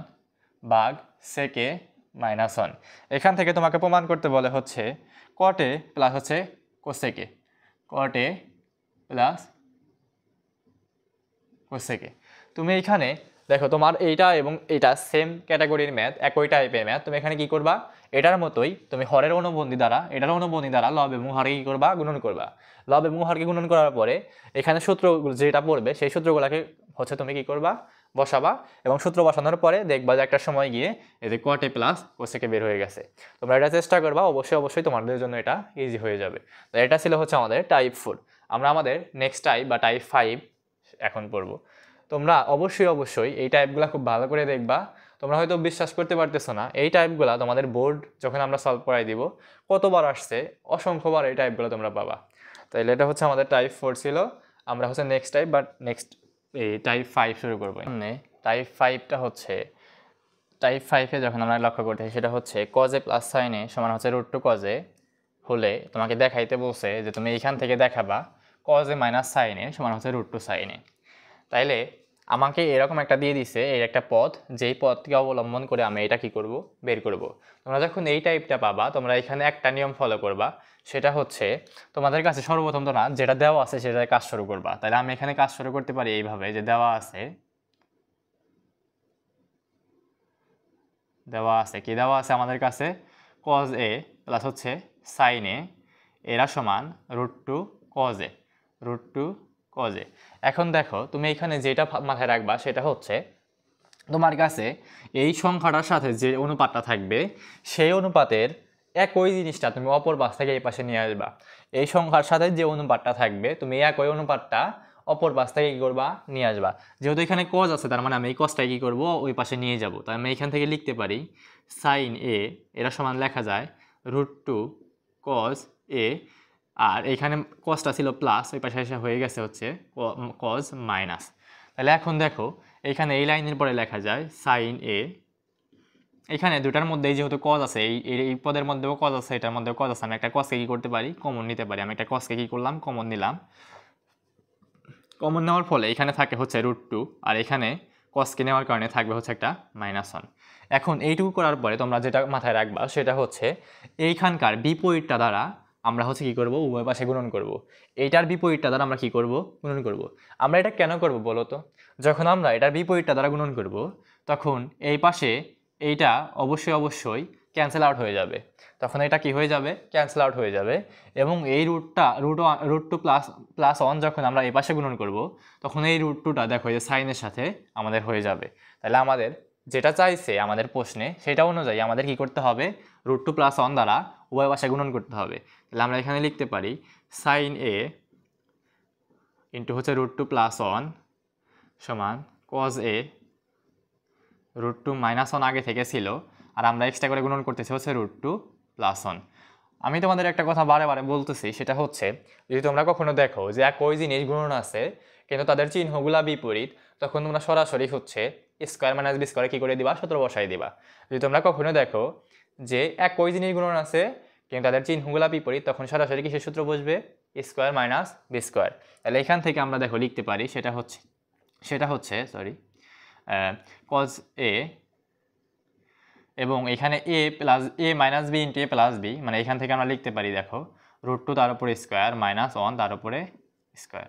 ভাগ সেকে মাইনাস 1। এখান থেকে তোমাকে প্রমাণ করতে বলে হচ্ছে কটে প্লাস হচ্ছে কোসেকে, কটে প্লাস কোসেকে। তুমি এইখানে দেখো তোমার এইটা এবং এইটা সেম ক্যাটাগরির ম্যাথ, একই টাইপের ম্যাথ। তুমি এখানে কি করবা, এটার মতোই তুমি হরের অনুবন্ধী দ্বারা এটার অনুবন্ধী দ্বারা লব এবং হরকে কি করবা, গুণন করবা। লব এবং হরকে গুণন করার পরে এখানে সূত্র যেটা পড়বে সেই সূত্রগুলোকে হচ্ছে তুমি কি করবা, বসাবা, এবং সূত্র বসানোর পরে দেখবা যে একটা সময় গিয়ে এই যে কটে প্লাস কোসেকে বের হয়ে গেছে। তোমরা এটা চেষ্টা করবা, অবশ্যই অবশ্যই তোমাদের জন্য এটা ইজি হয়ে যাবে। তো এটা ছিল হচ্ছে আমাদের টাইপ 4। আমরা আমাদের নেক্সট টাইপ বা টাইপ 5 এখন পড়বো। তোমরা অবশ্যই অবশ্যই এই টাইপগুলো খুব ভালো করে দেখবা। তোমরা হয়তো বিশ্বাস করতে পারতেছো না, এই টাইপগুলো তোমাদের বোর্ড যখন আমরা সলভ করাই দিব কতবার আসছে, অসংখ্যবার এই টাইপগুলো তোমরা পাবা। তাইলে এটা হচ্ছে আমাদের টাইপ 4 ছিল। আমরা হচ্ছে নেক্সট টাইপ বা নেক্সট এই টাইপ 5 শুরু করবো। টাইপ 5টা হচ্ছে টাইপ 5-এ যখন আমরা লক্ষ্য করতে সেটা হচ্ছে কজে প্লাস সাইনে সমান হচ্ছে রুট টু কজে হলে তোমাকে দেখাইতে বলছে যে তুমি এইখান থেকে দেখাবা কজে মাইনাস সাইনে সমান হচ্ছে রুট টু সাইনে। তাইলে আমাকে এরকম একটা দিয়ে দিছে, এর একটা পথ, যেই পথকে অবলম্বন করে আমি এটা কি করব, বের করব। তোমরা যখন এই টাইপটা পাবা তোমরা এখানে একটা নিয়ম ফলো করবা, সেটা হচ্ছে তোমাদের কাছে সর্বপ্রথম তোমরা যেটা দেওয়া আছে সেটাই কাজ শুরু করবা। তাহলে আমি এখানে কাজ শুরু করতে পারি এইভাবে যে দেওয়া আছে কি দেওয়া আছে আমাদের কাছে, কজ এ প্লাস হচ্ছে সাইন এ এরা সমান root two cos a, root two cos a. এখন দেখো তুমি এখানে যেটা মাথায় রাখবা সেটা হচ্ছে তোমার কাছে এই সংখ্যাটার সাথে যে অনুপাতটা থাকবে সেই অনুপাতের একই জিনিসটা তুমি অপর পাশ থেকে এই পাশে নিয়ে আসবা। এই সংখ্যার সাথে যে অনুপাতটা থাকবে তুমি একই অনুপাতটা অপর পাশ থেকে কী করবা, নিয়ে আসবা। যেহেতু এখানে কজ আছে তার মানে আমি এই কজটাই কী করবো, ওই পাশে নিয়ে যাব। তাই আমি এখান থেকে লিখতে পারি সাইন এ এরা সমান লেখা যায় রুট টু কজ এ, আর এখানে কজটা ছিল প্লাস, ওই পাশে এসে হয়ে গেছে হচ্ছে কজ মাইনাস। তাহলে এখন দেখো এইখানে এই লাইনের পরে লেখা যায় সাইন এ, এখানে দুটার মধ্যেই যেহেতু কজ আছে, এই পদের মধ্যেও কজ আছে, এটার মধ্যেও কজ আছে, আমি একটা কজকে কী করতে পারি, কমন নিতে পারি। আমি একটা কজকে কী করলাম, কমন নিলাম। কমন নেওয়ার ফলে এখানে থাকে হচ্ছে √2, আর এখানে কজকে নেওয়ার কারণে থাকবে হচ্ছে একটা -1। এখন এইটুকু করার পরে তোমরা যেটা মাথায় রাখবা সেটা হচ্ছে এইখানকার বিপরীতটা দ্বারা আমরা হচ্ছে কী করব, উভয় পাশে গুণন করব। এইটার বিপরীতটা দ্বারা আমরা কী করব, গুণন করব। আমরা এটা কেন করব বলো তো? যখন আমরা এটার বিপরীতটা দ্বারা গুণন করব তখন এই পাশে এইটা অবশ্যই ক্যান্সেল আউট হয়ে যাবে। তখন এটা কি হয়ে যাবে, ক্যান্সেল আউট হয়ে যাবে। এবং এই √2 প্লাস 1 যখন আমরা এই পাশে গুণন করব তখন এই √2টা দেখো এই সাইনের সাথে আমাদের হয়ে যাবে। তাহলে আমাদের যেটা চাইছে আমাদের প্রশ্নে সেটা অনুযায়ী আমাদের কি করতে হবে, √2 + 1 দ্বারা উভয় পাশে গুণন করতে হবে। তাহলে আমরা এখানে লিখতে পারি সাইন এ ইন্টু হচ্ছে √2 + 1 সমান কজ এ, √2 - 1 আগে থেকে ছিল, আর আমরা এক্সট্রা করে গুণন করতেছি হচ্ছে √2 + 1। আমি তোমাদের একটা কথা বারে বারে বলতেছি, সেটা হচ্ছে যদি তোমরা কখনো দেখো যে একই জিনিস গুণন আছে কিন্তু তাদের চিহ্নগুলা বিপরীত, তখন তোমরা সরাসরি হচ্ছে স্কোয়ার মাইনাস বি স্কোয়ারে কী করে দিবা, সূত্র বসাই দিবা। যদি তোমরা কখনো দেখো যে একই জিনিস গুণন আছে কিন্তু তাদের চিহ্নগুলা বিপরীত, তখন সরাসরি কিসের সূত্র বসবে, স্কোয়ার মাইনাস বি স্কোয়ার। তাহলে এখান থেকে আমরা দেখো লিখতে পারি সেটা হচ্ছে কজ এ, এবং এখানে a - b × a + b, মানে এখান থেকে আমরা লিখতে পারি দেখো √2 তার উপরে স্কোয়ার -1 তার উপরে স্কোয়ার।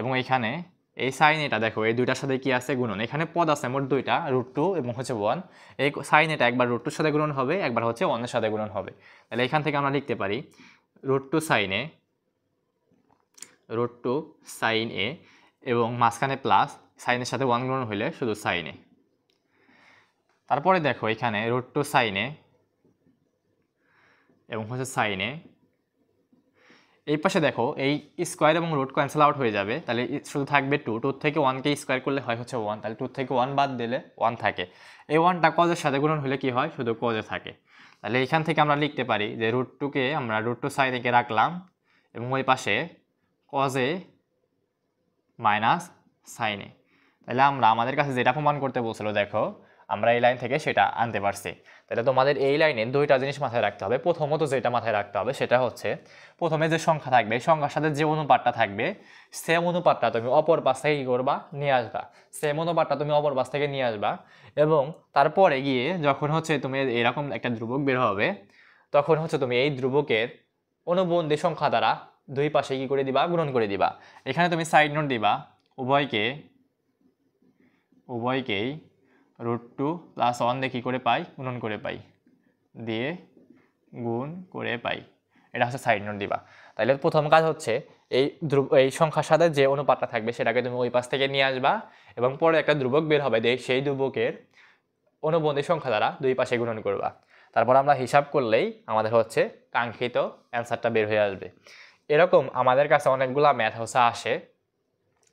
এবং এখানে এই সাইন এটা দেখো এই দুইটার সাথে কি আছে, গুণন। এখানে পদ আছে মোট দুইটা, √2 এবং হচ্ছে 1। এই সাইন এটা একবার √2 সাথে গুণন হবে, একবার হচ্ছে 1 এর সাথে গুণন হবে। তাহলে এখান থেকে আমরা লিখতে পারি √2 সাইন এ, এবং মাঝখানে প্লাস, সাইনের সাথে 1 গুণন হইলে শুধু সাইন এ। তারপরে দেখো এখানে √2 সাইন এ এবং হচ্ছে সাইন এ, এই পাশে দেখো এই স্কোয়ার এবং রুট ক্যান্সেল আউট হয়ে যাবে, তাহলে শুধু থাকবে 2। 2 থেকে 1কে স্কোয়ার করলে হয় হচ্ছে 1, তাহলে 2 থেকে 1 বাদ দিলে 1 থাকে। এই 1টা কজের সাথে গুণন হলে কি হয়, শুধু কজে থাকে। তাহলে এখান থেকে আমরা লিখতে পারি যে √2কে আমরা √2 সাইন একে রাখলাম, এবং ওই পাশে কজে মাইনাস সাইন এ। তাহলে আমরা আমাদের কাছে যেটা প্রমাণ করতে বলছিল দেখো আমরা এই লাইন থেকে সেটা আনতে পারছি। তাহলে তোমাদের এই লাইনে দুইটা জিনিস মাথায় রাখতে হবে। প্রথমত যেটা মাথায় রাখতে হবে সেটা হচ্ছে প্রথমে যে সংখ্যা থাকবে সংখ্যার সাথে যে অনুপাতটা থাকবে সেম অনুপাতটা তুমি অপর পাশ থেকে কী করবা, নিয়ে আসবা। সেম অনুপাতটা তুমি অপর পাশ থেকে নিয়ে আসবা, এবং তারপরে গিয়ে যখন হচ্ছে তুমি এরকম একটা ধ্রুবক বের হবে তখন হচ্ছে তুমি এই ধ্রুবকের অনুবন্ধী সংখ্যা দ্বারা দুই পাশে কি করে দিবা, গুণন করে দিবা। এখানে তুমি সাইড নোট দিবা উভয়কেই √2 + 1 দিয়ে কী করে পাই, গুণন করে পাই, দিয়ে গুণ করে পাই, এটা হচ্ছে সাইড নোট দিবা। তাহলে প্রথম কাজ হচ্ছে এই সংখ্যার সাথে যে অনুপাতটা থাকবে সেটাকে তুমি ওই পাশ থেকে নিয়ে আসবা, এবং পরে একটা ধ্রুবক বের হবে, সেই ধ্রুবকের অনুবন্ধী সংখ্যা দ্বারা দুই পাশে গুণন করবা। তারপর আমরা হিসাব করলেই আমাদের হচ্ছে কাঙ্ক্ষিত অ্যান্সারটা বের হয়ে আসবে। এরকম আমাদের কাছে অনেকগুলা ম্যাথ হচ্ছে আসে,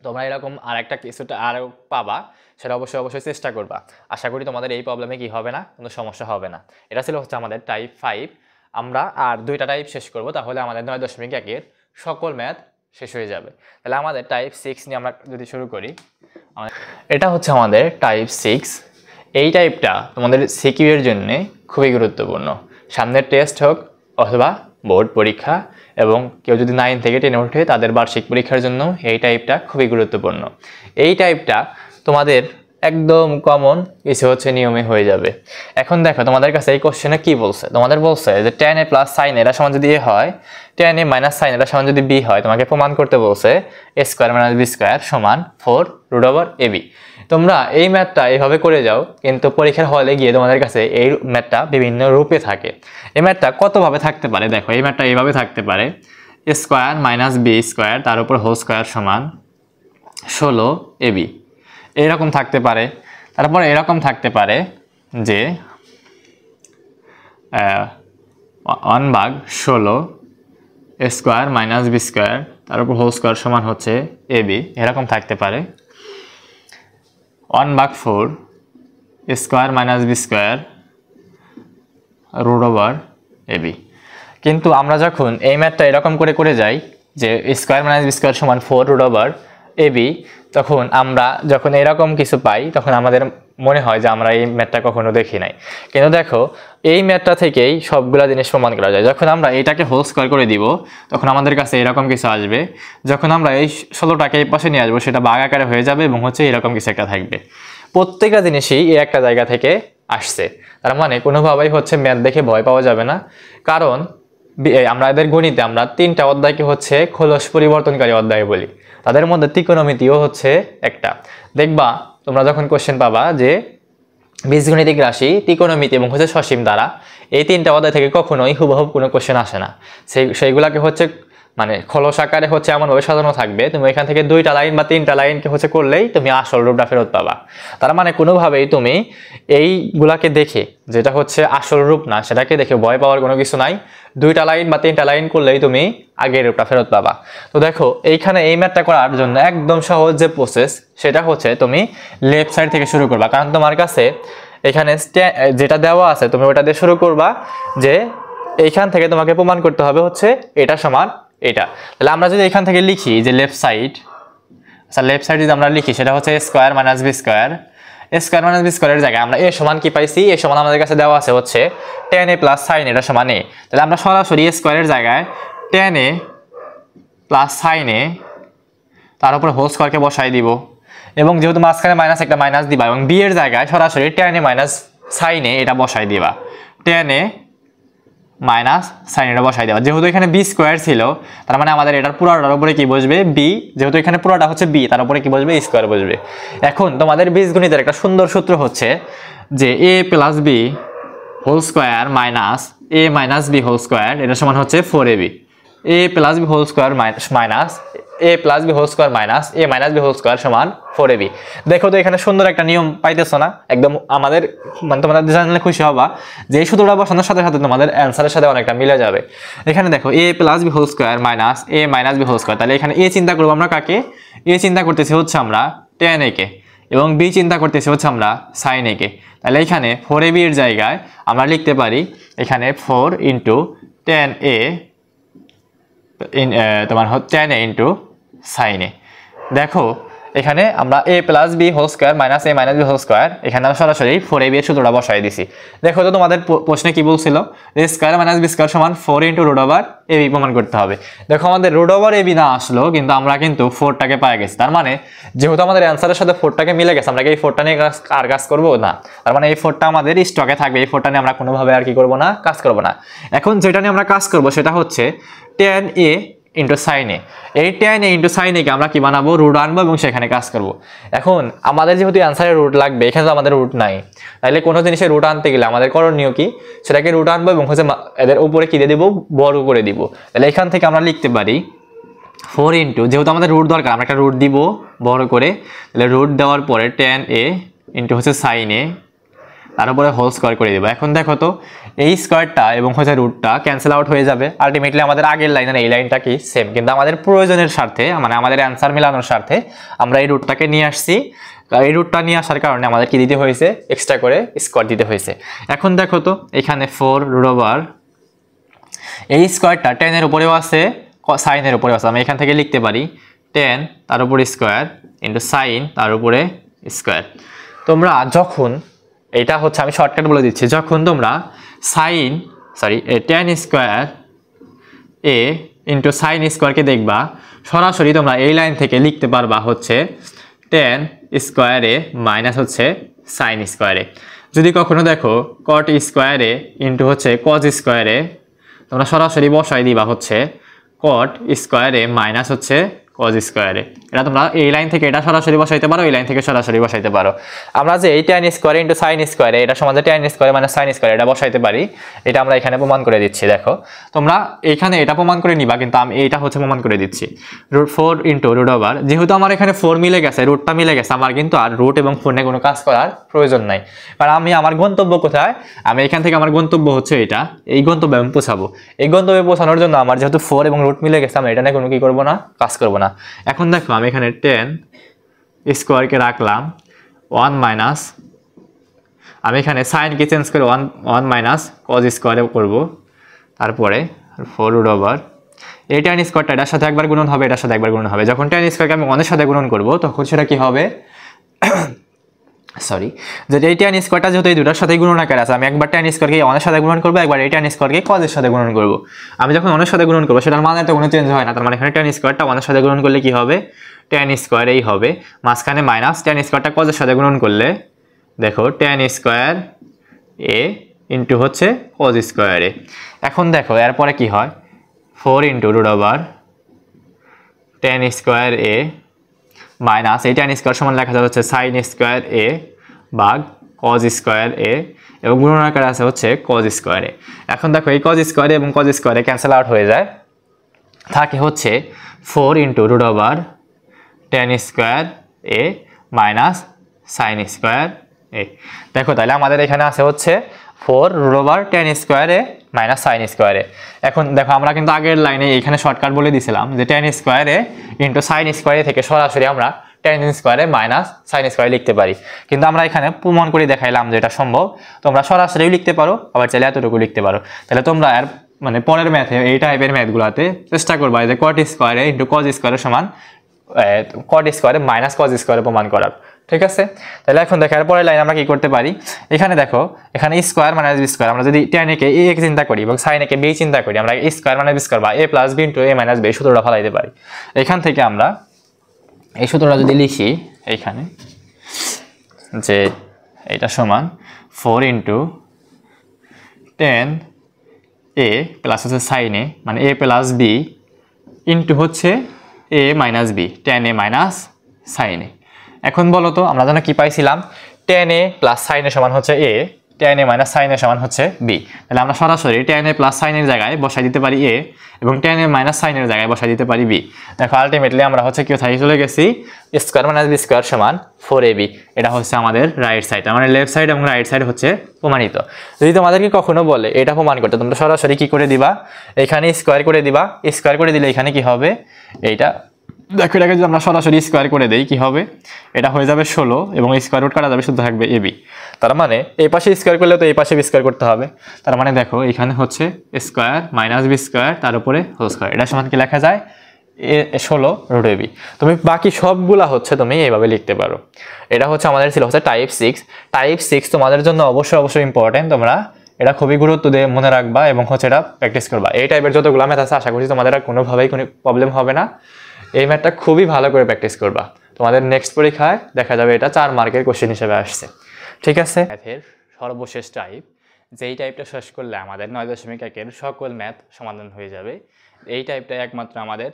তোমরা এরকম আরেকটা কিছুটা আরও পাবা, সেটা অবশ্যই চেষ্টা করবা। আশা করি তোমাদের এই প্রবলেমে কি হবে না, কোনো সমস্যা হবে না। এটা ছিল হচ্ছে আমাদের টাইপ 5। আমরা আর দুইটা টাইপ শেষ করব, তাহলে আমাদের 9.1-এর সকল ম্যাথ শেষ হয়ে যাবে। তাহলে আমাদের টাইপ 6 নিয়ে আমরা যদি শুরু করি, এটা হচ্ছে আমাদের টাইপ 6। এই টাইপটা তোমাদের সিকিউ এর জন্য খুবই গুরুত্বপূর্ণ। সামনের টেস্ট হোক অথবা বোর্ড পরীক্ষা, এবং কেউ যদি 9 থেকে 10 ওঠে তাদের বার্ষিক পরীক্ষার জন্য এই টাইপটা খুবই গুরুত্বপূর্ণ। এই টাইপটা তোমাদের একদম কমন কিছু হচ্ছে নিয়মে হয়ে যাবে। এখন দেখো তোমাদের কাছে এই কোশ্চেনে কি বলছে, তোমাদের বলছে যে tan a + sin a সমান যদি a হয়, tan a - sin a সমান যদি b হয়, তোমাকে প্রমাণ করতে বলছে a² - b² সমান 4√ab। তোমরা এই ম্যাথটা এইভাবে করে যাও, কিন্তু পরীক্ষার হলে গিয়ে তোমাদের কাছে এই ম্যাথটা বিভিন্ন রূপে থাকে। এই ম্যাথটা কতভাবে থাকতে পারে দেখো, এই ম্যাথটা এইভাবে থাকতে পারে a² - b² তার উপর হোল স্কোয়ার সমান 16ab, এরকম থাকতে পারে। তারপর এরকম থাকতে পারে যে 1/16 a² - b² তার উপর হোল স্কোয়ার সমান হচ্ছে ab, এরকম থাকতে পারে 1/4 a² - b² √ab। কিন্তু আমরা যখন এই ম্যাথটা এরকম করে যাই যে a² - b² সমান 4 √ab, এবি, তখন আমরা যখন এরকম কিছু পাই তখন আমাদের মনে হয় যে আমরা এই ম্যাথটা কখনো দেখি নাই। কিন্তু দেখো এই ম্যাথটা থেকেই সবগুলা জিনিস প্রমাণ করা যায়। যখন আমরা এটাকে হোল স্কয়ার করে দিব তখন আমাদের কাছে এরকম কিছু আসবে। যখন আমরা এই 16টাকে এই পাশে নিয়ে আসবো সেটা ভাগ আকারে হয়ে যাবে এবং হচ্ছে এরকম কিছু একটা থাকবে। প্রত্যেকটা জিনিসই এই একটা জায়গা থেকে আসছে। তার মানে কোনোভাবেই হচ্ছে ম্যাথ দেখে ভয় পাওয়া যাবে না, কারণ আমাদের গণিতে আমরা 3টা অধ্যায়কে হচ্ছে খোলস পরিবর্তনকারী অধ্যায় বলি। তাদের মধ্যে ত্রিকোণমিতিও হচ্ছে একটা। দেখবা তোমরা যখন কোশ্চেন পাবা যে বীজগণিতিক রাশি, ত্রিকোণমিতি এবং হচ্ছে সসীম দ্বারা, এই 3টা অধ্যায় থেকে কখনোই হুবহু কোনো কোশ্চেন আসে না। সেইগুলাকে হচ্ছে মানে খোলস আকারে হচ্ছে এমনভাবে সাজানো থাকবে, তুমি এখান থেকে 2টা লাইন বা 3টা লাইনকে হচ্ছে করলেই তুমি আসল রূপটা ফেরত পাবা। তার মানে কোনোভাবেই তুমি এইগুলাকে দেখে, যেটা হচ্ছে আসল রূপ না, সেটাকে দেখে ভয় পাওয়ার কোনো কিছু নাই। 2টা লাইন বা 3টা লাইন করলেই তুমি আগের রূপটা ফেরত পাবা। তো দেখো এইখানে এই ম্যাথটা করার জন্য একদম সহজ যে প্রসেস, সেটা হচ্ছে তুমি লেফট সাইড থেকে শুরু করবা। কারণ তোমার কাছে এখানে যেটা দেওয়া আছে তুমি ওটা দিয়ে শুরু করবা, যে এইখান থেকে তোমাকে প্রমাণ করতে হবে হচ্ছে এটা সমান এটা। তাহলে আমরা যদি এখান থেকে লিখি যে লেফট সাইড, আচ্ছা লেফট সাইড যদি আমরা লিখি সেটা হচ্ছে a square minus B square. a square minus B স্কয়ারের জায়গায় আমরা a সমান কি পাইছি, a সমান আমাদের কাছে দেওয়া আছে হচ্ছে tan a প্লাস sin এটা সমান a। তাহলে আমরা সরাসরি a স্কয়ারের জায়গায় tan a plus sin a তার উপর হোল স্কয়ারকে বসাই দিব, এবং যেহেতু মাঝখানে মাইনাস একটা মাইনাস দিবা, এবং b এর জায়গায় সরাসরি tan a minus sin a এটা বসাই দিবা, tan a মাইনাস সাইন এটা বসাই দেওয়া। যেহেতু এখানে বি স্কোয়ার ছিল তার মানে আমাদের এটার পুরোটার উপরে কি বসবে বি, যেহেতু এখানে পুরোটা হচ্ছে বি তার উপরে কি বসবে স্কোয়ার বসবে। এখন তোমাদের বীজগণিতের একটা সুন্দর সূত্র হচ্ছে যে A plus B whole square minus A minus B whole square এটা সমান হচ্ছে 4ab। A plus B whole square minus A plus B whole square minus A minus B whole square সমান 4ab। দেখো তো এখানে সুন্দর একটা নিয়ম পাইতেছো না? একদম আমাদের মানে তোমরা জানলে খুশি হবা যে এই সূত্রটা বসানোর সাথে সাথে তোমাদের অ্যান্সারের সাথে অনেকটা মিলে যাবে। এখানে দেখো A plus B whole square minus A minus B whole square, তাহলে এখানে এ চিন্তা করবো আমরা কাকে? এ চিন্তা করতেছি হচ্ছে আমরা tan a কে, এবং বি চিন্তা করতেছি হচ্ছে আমরা sin a কে। তাহলে এখানে 4ab এর জায়গায় আমরা লিখতে পারি এখানে 4 ইন্টু tan a তোমার tan a into sin a। দেখো এখানে আমরা a plus B whole square minus A minus B whole square, এখানে আমরা সরাসরি 4ab এর সূত্রটা বসাই দিছি। দেখো তো তোমাদের প্রশ্নে কি বলছিল, এ স্কোয়ার মাইনাস বি স্কোয়ার সমান 4 ইন্টু রুট ওভার ab প্রমাণ করতে হবে। দেখো আমাদের রুট ওভার ab না আসলো, কিন্তু আমরা কিন্তু 4টাকে পাই গেছি। তার মানে যেহেতু আমাদের অ্যান্সারের সাথে 4টাকে মিলে গেছে, আমরা কি এই 4টা নিয়ে আর কাজ করবো না? তার মানে এই 4টা আমাদের স্টকে থাকবে, এই 4টা নিয়ে আমরা কোনোভাবে আর কি করবো না, কাজ করবো না। এখন যেটা নিয়ে আমরা কাজ করবো সেটা হচ্ছে tan a ইন্টু সাইন এ। এই tan a ইন্টু সাইন এ কে আমরা কি বানাবো, রুট আনবো এবং সেখানে কাজ করব। এখন আমাদের যেহেতু অ্যান্সারে রুট লাগবে, এখানে তো আমাদের রুট নাই, তাহলে কোনো জিনিসের রুট আনতে গেলে আমাদের করণীয় কি, সেটাকে রুট আনবো এবং হচ্ছে এদের উপরে কি দিয়ে দিব, বড় করে দিব। তাহলে এখান থেকে আমরা লিখতে পারি 4 ইন্টু, যেহেতু আমাদের রুট দরকার আমরা একটা রুট দিব বড় করে, তাহলে রুট দেওয়ার পরে tan a ইন্টু হচ্ছে সাইন এ তার উপরে হোল স্কোয়ার করে দিব। এখন দেখো তো এই স্কোয়ারটা এবং হচ্ছে রুটটা ক্যান্সেল আউট হয়ে যাবে। আলটিমেটলি আমাদের আগের লাইন আর এই লাইনটা কি সেম, কিন্তু আমাদের প্রয়োজনের স্বার্থে মানে আমাদের অ্যান্সার মেলানোর স্বার্থে আমরা এই রুটটাকে নিয়ে আসছি। এই রুটটা নিয়ে আসার কারণে আমাদের কি দিতে হয়েছে, এক্সট্রা করে স্কোয়ার দিতে হয়েছে। এখন দেখো তো এখানে 4 রুট ওভার এই স্কোয়ারটা tan এর উপরেও আছে সাইন এর উপরেও আছে, আমি এখান থেকে লিখতে পারি tan তার উপরে স্কোয়ার ইন্টু সাইন তার উপরে স্কোয়ার। তোমরা যখন এটা হচ্ছে আমি শর্টকাট বলে দিচ্ছি, যখন তোমরা tan square a into sine স্কোয়ারকে দেখবা, সরাসরি তোমরা এই লাইন থেকে লিখতে পারবা হচ্ছে tan স্কোয়ার a মাইনাস হচ্ছে সাইন স্কোয়ার a। যদি কখনো দেখো cot স্কোয়ার a ইন্টু হচ্ছে cos স্কোয়ার a, তোমরা সরাসরি বসাই দিবা হচ্ছে cot স্কোয়ার a মাইনাস হচ্ছে cos স্কোয়ার a। এটা তোমরা এই লাইন থেকে এটা সরাসরি বসাইতে পারো, এই লাইন থেকে সরাসরি বসাইতে পারো। আমরা যে এই tan square into sine square এটা সমান tan square minus sine square এটা বসাইতে পারি, এটা আমরা এখানে প্রমাণ করে দিচ্ছি। দেখো তোমরা এখানে এটা প্রমাণ করে নিবা, কিন্তু আমি এইটা হচ্ছে প্রমাণ করে দিচ্ছি। রুট 4 ইন্টু রুট ওভার, যেহেতু আমার এখানে 4 মিলে গেছে, রুটটা মিলে গেছে, আমার কিন্তু আর রুট এবং 4 নিয়ে কোনো কাজ করার প্রয়োজন নাই। কারণ আমি আমার গন্তব্য কোথায়, আমি এখান থেকে আমার গন্তব্য হচ্ছে এটা, এই গন্তব্যে আমি পৌঁছাবো। এই গন্তব্যে পৌঁছানোর জন্য আমার যেহেতু 4 এবং রুট মিলে গেছে, আমি এটা নিয়ে কোনো কি করবো না, কাজ করবো না। এখন দেখো আমি এখানে tan স্কোয়ারকে রাখলাম 1 মাইনাস, আমি এখানে সাইনকে চেঞ্জ করে 1 মাইনাস cos স্কোয়ারে করবো, তারপরে 4 রুট ওভার এই tan স্কয়ারটা এটার সাথে একবার গুণন হবে, এটার সাথে একবার গুণন হবে। যখন tan স্কয়ারকে আমি 1 এর সাথে গুণন করব তখন সেটা কি হবে, সরি, যে এই tan স্কয়ারটা যেহেতু এই দুটার সাথে গুণন আকারে আছে, আমি একবার tan স্কয়ারকে 1 এর সাথে গুণন করব, একবার এই tan স্কয়ারকে cos এর সাথে গুণন করব। আমি যখন 1 এর সাথে গুণন করব সেটার মানে তো কোনো চেঞ্জ হয় না, তার মানে এখানে tan স্কয়ারটা 1 এর সাথে গুণন করলে কি হবে, tan স্কয়ার এই হবে, মাঝখানে মাইনাস tan স্কয়ারটা cos এর সাথে গুণন করলে দেখো tan স্কয়ার a ইনটু হচ্ছে cos স্কয়ার a। এখন দেখো এরপরে কি হয়, 4 into root over tan square a minus এই tan স্কয়ার সমান লেখা যাবে হচ্ছে sin স্কয়ার a ভাগ cos স্কয়ার a এবং গুণন আকারে আছে হচ্ছে cos স্কয়ার a। এখন দেখো এই cos স্কয়ার a এবং cos square a cancel out হয়ে যায়, থাকে হচ্ছে 4 into root over tan square a minus sin square a। দেখো তাহলে আমাদের এখানে আছে হচ্ছে 4 root over tan square a minus sin square a। এখন দেখো আমরা কিন্তু আগের লাইনে এখানে শর্টকাট বলে দিয়েছিলাম যে tan square a into sin square a থেকে সরাসরি আমরা tan square a minus sin square লিখতে পারি, কিন্তু আমরা এখানে প্রমাণ করে দেখাইলাম যে এটা সম্ভব। তোমরা সরাসরিও লিখতে পারো, আবার চাইলে এতটুকু লিখতে পারো। তাহলে তোমরা আর মানে পরের ম্যাথে এই টাইপের ম্যাথগুলোতে চেষ্টা করবা যে cot square a into cos square a সমান cot square a minus cos square a প্রমাণ করার, ঠিক আছে। তাহলে এখন দেখো এরপরের লাইন আমরা কি করতে পারি, এখানে দেখো এখানে স্কয়ার মাইনাস বি স্কয়ার, আমরা যদি tan a কে a চিন্তা করি এবং sin a কে b চিন্তা করি, আমরা স্কয়ার মাইনাস বি স্কয়ার বা a plus b into a minus b সূত্রটা ফলাইতে পারি। এখান থেকে আমরা এই সূত্রটা যদি লিখি এইখানে, যে এটা সমান 4 ইনটু tan a প্লাস হচ্ছে sin a মানে a প্লাস b ইনটু হচ্ছে a minus b tan a minus sin a। এখন বলো তো আমরা জানো কি পাইছিলাম, tan a plus sin a সমান হচ্ছে a, tan a minus sin a সমান হচ্ছে b। তাহলে আমরা সরাসরি tan a প্লাস sin এর জায়গায় বসাই দিতে পারি a এবং tan a মাইনাস sin এর জায়গায় বসাই দিতে পারি b। দেখো আলটিমেটলি আমরা হচ্ছে কি কোথায় চলে গেছি, স্কয়ার মাইনাস b স্কয়ার সমান 4ab। এটা হচ্ছে আমাদের রাইট সাইড, মানে লেফট সাইড এবং রাইট সাইড হচ্ছে প্রমাণিত। যদি তোমাদেরকে কখনো বলে এটা প্রমাণ করতে, তোমরা সরাসরি কি করে দিবা, এখানে স্কয়ার করে দিবা, স্কয়ার করে দিলে এখানে কি হবে, এইটা দেখো এটাকে যদি আমরা সরাসরি স্কয়ার করে দেই কি হবে, এটা হয়ে যাবে 16 এবং স্কয়ার রুট কাটা যাবে, শুধু থাকবে ab। তার মানে এই পাশে স্কয়ার করলে তো এই পাশে স্কয়ার করতে হবে, তার মানে দেখো এখানে হচ্ছে স্কয়ার মাইনাস বি স্কয়ার তার উপরে হোল স্কয়ার, এটা সমান কি লেখা যায় 16 রুট ab। তুমি বাকি সবগুলা হচ্ছে তুমি এইভাবে লিখতে পারো। এটা হচ্ছে আমাদের ছিল হচ্ছে টাইপ 6। টাইপ 6 তোমাদের জন্য অবশ্যই ইম্পর্টেন্ট, তোমরা এটা খুবই গুরুত্ব দিয়ে মনে রাখবা এবং হচ্ছে এটা প্র্যাকটিস করবা। এই টাইপের যতগুলো ম্যাথ আছে আশা করছি তোমাদের আর কোনোভাবেই কোনো প্রবলেম হবে না। এই ম্যাথটা খুবই ভালো করে প্র্যাকটিস করবা, তোমাদের নেক্সট পরীক্ষায় দেখা যাবে এটা 4 মার্কের কোশ্চেন হিসেবে আসছে, ঠিক আছে। ম্যাথের সর্বশেষ টাইপ, যেই টাইপটা শেষ করলে আমাদের 9.1 এর সকল ম্যাথ সমাধান হয়ে যাবে, এই টাইপটা একমাত্র আমাদের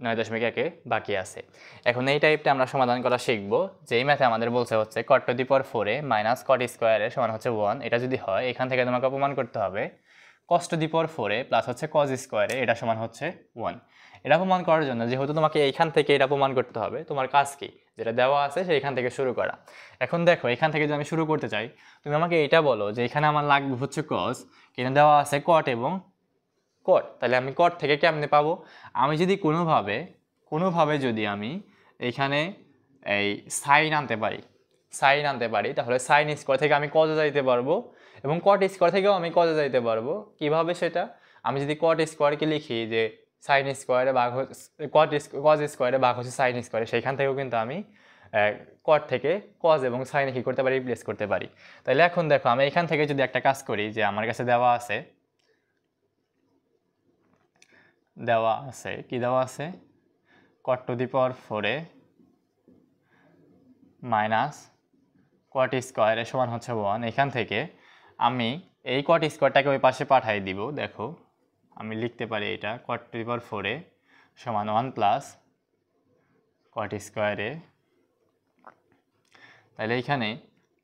9.1 বাকি আছে। এখন এই টাইপটা আমরা সমাধান করা শিখব, যেই ম্যাথে আমাদের বলছে হচ্ছে cot to the power 4a minus cot square এর সমান হচ্ছে 1। এটা যদি হয় এখান থেকে তোমাকে প্রমাণ করতে হবে cos to the power 4a plus হচ্ছে cos স্কয়ার এ এটা সমান হচ্ছে 1। এটা প্রমাণ করার জন্য যেহেতু তোমাকে এইখান থেকে এটা প্রমাণ করতে হবে, তোমার কাজ কি, যেটা দেওয়া আছে সেইখান থেকে শুরু করা। এখন দেখো এখান থেকে যদি আমি শুরু করতে চাই, তুমি আমাকে এইটা বলো যে এখানে আমার লাগবে হচ্ছে cos, কিন্তু দেওয়া আছে cot এবং cot, তাহলে আমি cot থেকে কেমনে পাবো, আমি যদি কোনোভাবে যদি আমি এখানে এই সাইন আনতে পারি তাহলে সাইন স্কয়ার থেকে আমি cos যাইতে পারবো এবং cot স্কয়ার থেকেও আমি cos যাইতে পারবো। কিভাবে সেটা, আমি যদি cot স্কয়ারকে লিখি যে সাইন স্কয়ারে ভাগ cos স্কয়ারে ভাগ হচ্ছে সাইন স্কয়ারে, সেইখান থেকেও কিন্তু আমি cot থেকে cos এবং সাইন কি করতে পারি, রিপ্লেস করতে পারি। তাহলে এখন দেখো আমি এখান থেকে যদি একটা কাজ করি, যে আমার কাছে দেওয়া আছে কি দেওয়া আছে cot to the power 4a minus cot square এর সমান হচ্ছে 1। এখান থেকে আমি এই cot স্কয়ারটাকে ওই পাশে পাঠিয়ে দিব। দেখো আমি লিখতে পারি এটা cot to the power 4a সমান 1 প্লাস cot স্কয়ার এ। তাহলে এখানে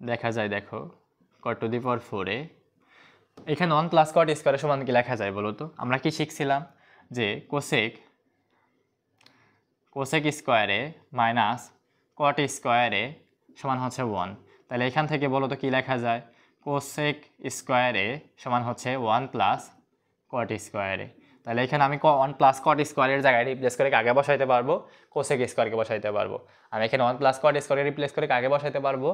দেখা যায়, দেখো cot to the power 4a এখানে 1 প্লাস cot স্কয়ার এর সমান কি লেখা যায় বলো তো, আমরা কি শিখছিলাম যে কোসেক স্কয়ারে মাইনাস cot স্কয়ারে সমান হচ্ছে 1। তাহলে এখান থেকে বলো তো কি লেখা যায়, কোসেক স্কয়ারে সমান হচ্ছে 1 প্লাস cot স্কয়ারে। তাহলে এখানে আমি 1 প্লাস cot স্কয়ারের জায়গায় রিপ্লেস করে কাকে বসাইতে পারবো, কোসেক স্কয়ারকে বসাইতে পারবো। আমি এখানে 1 প্লাস cot স্কয়ারকে রিপ্লেস করে কাকে বসাইতে পারবো,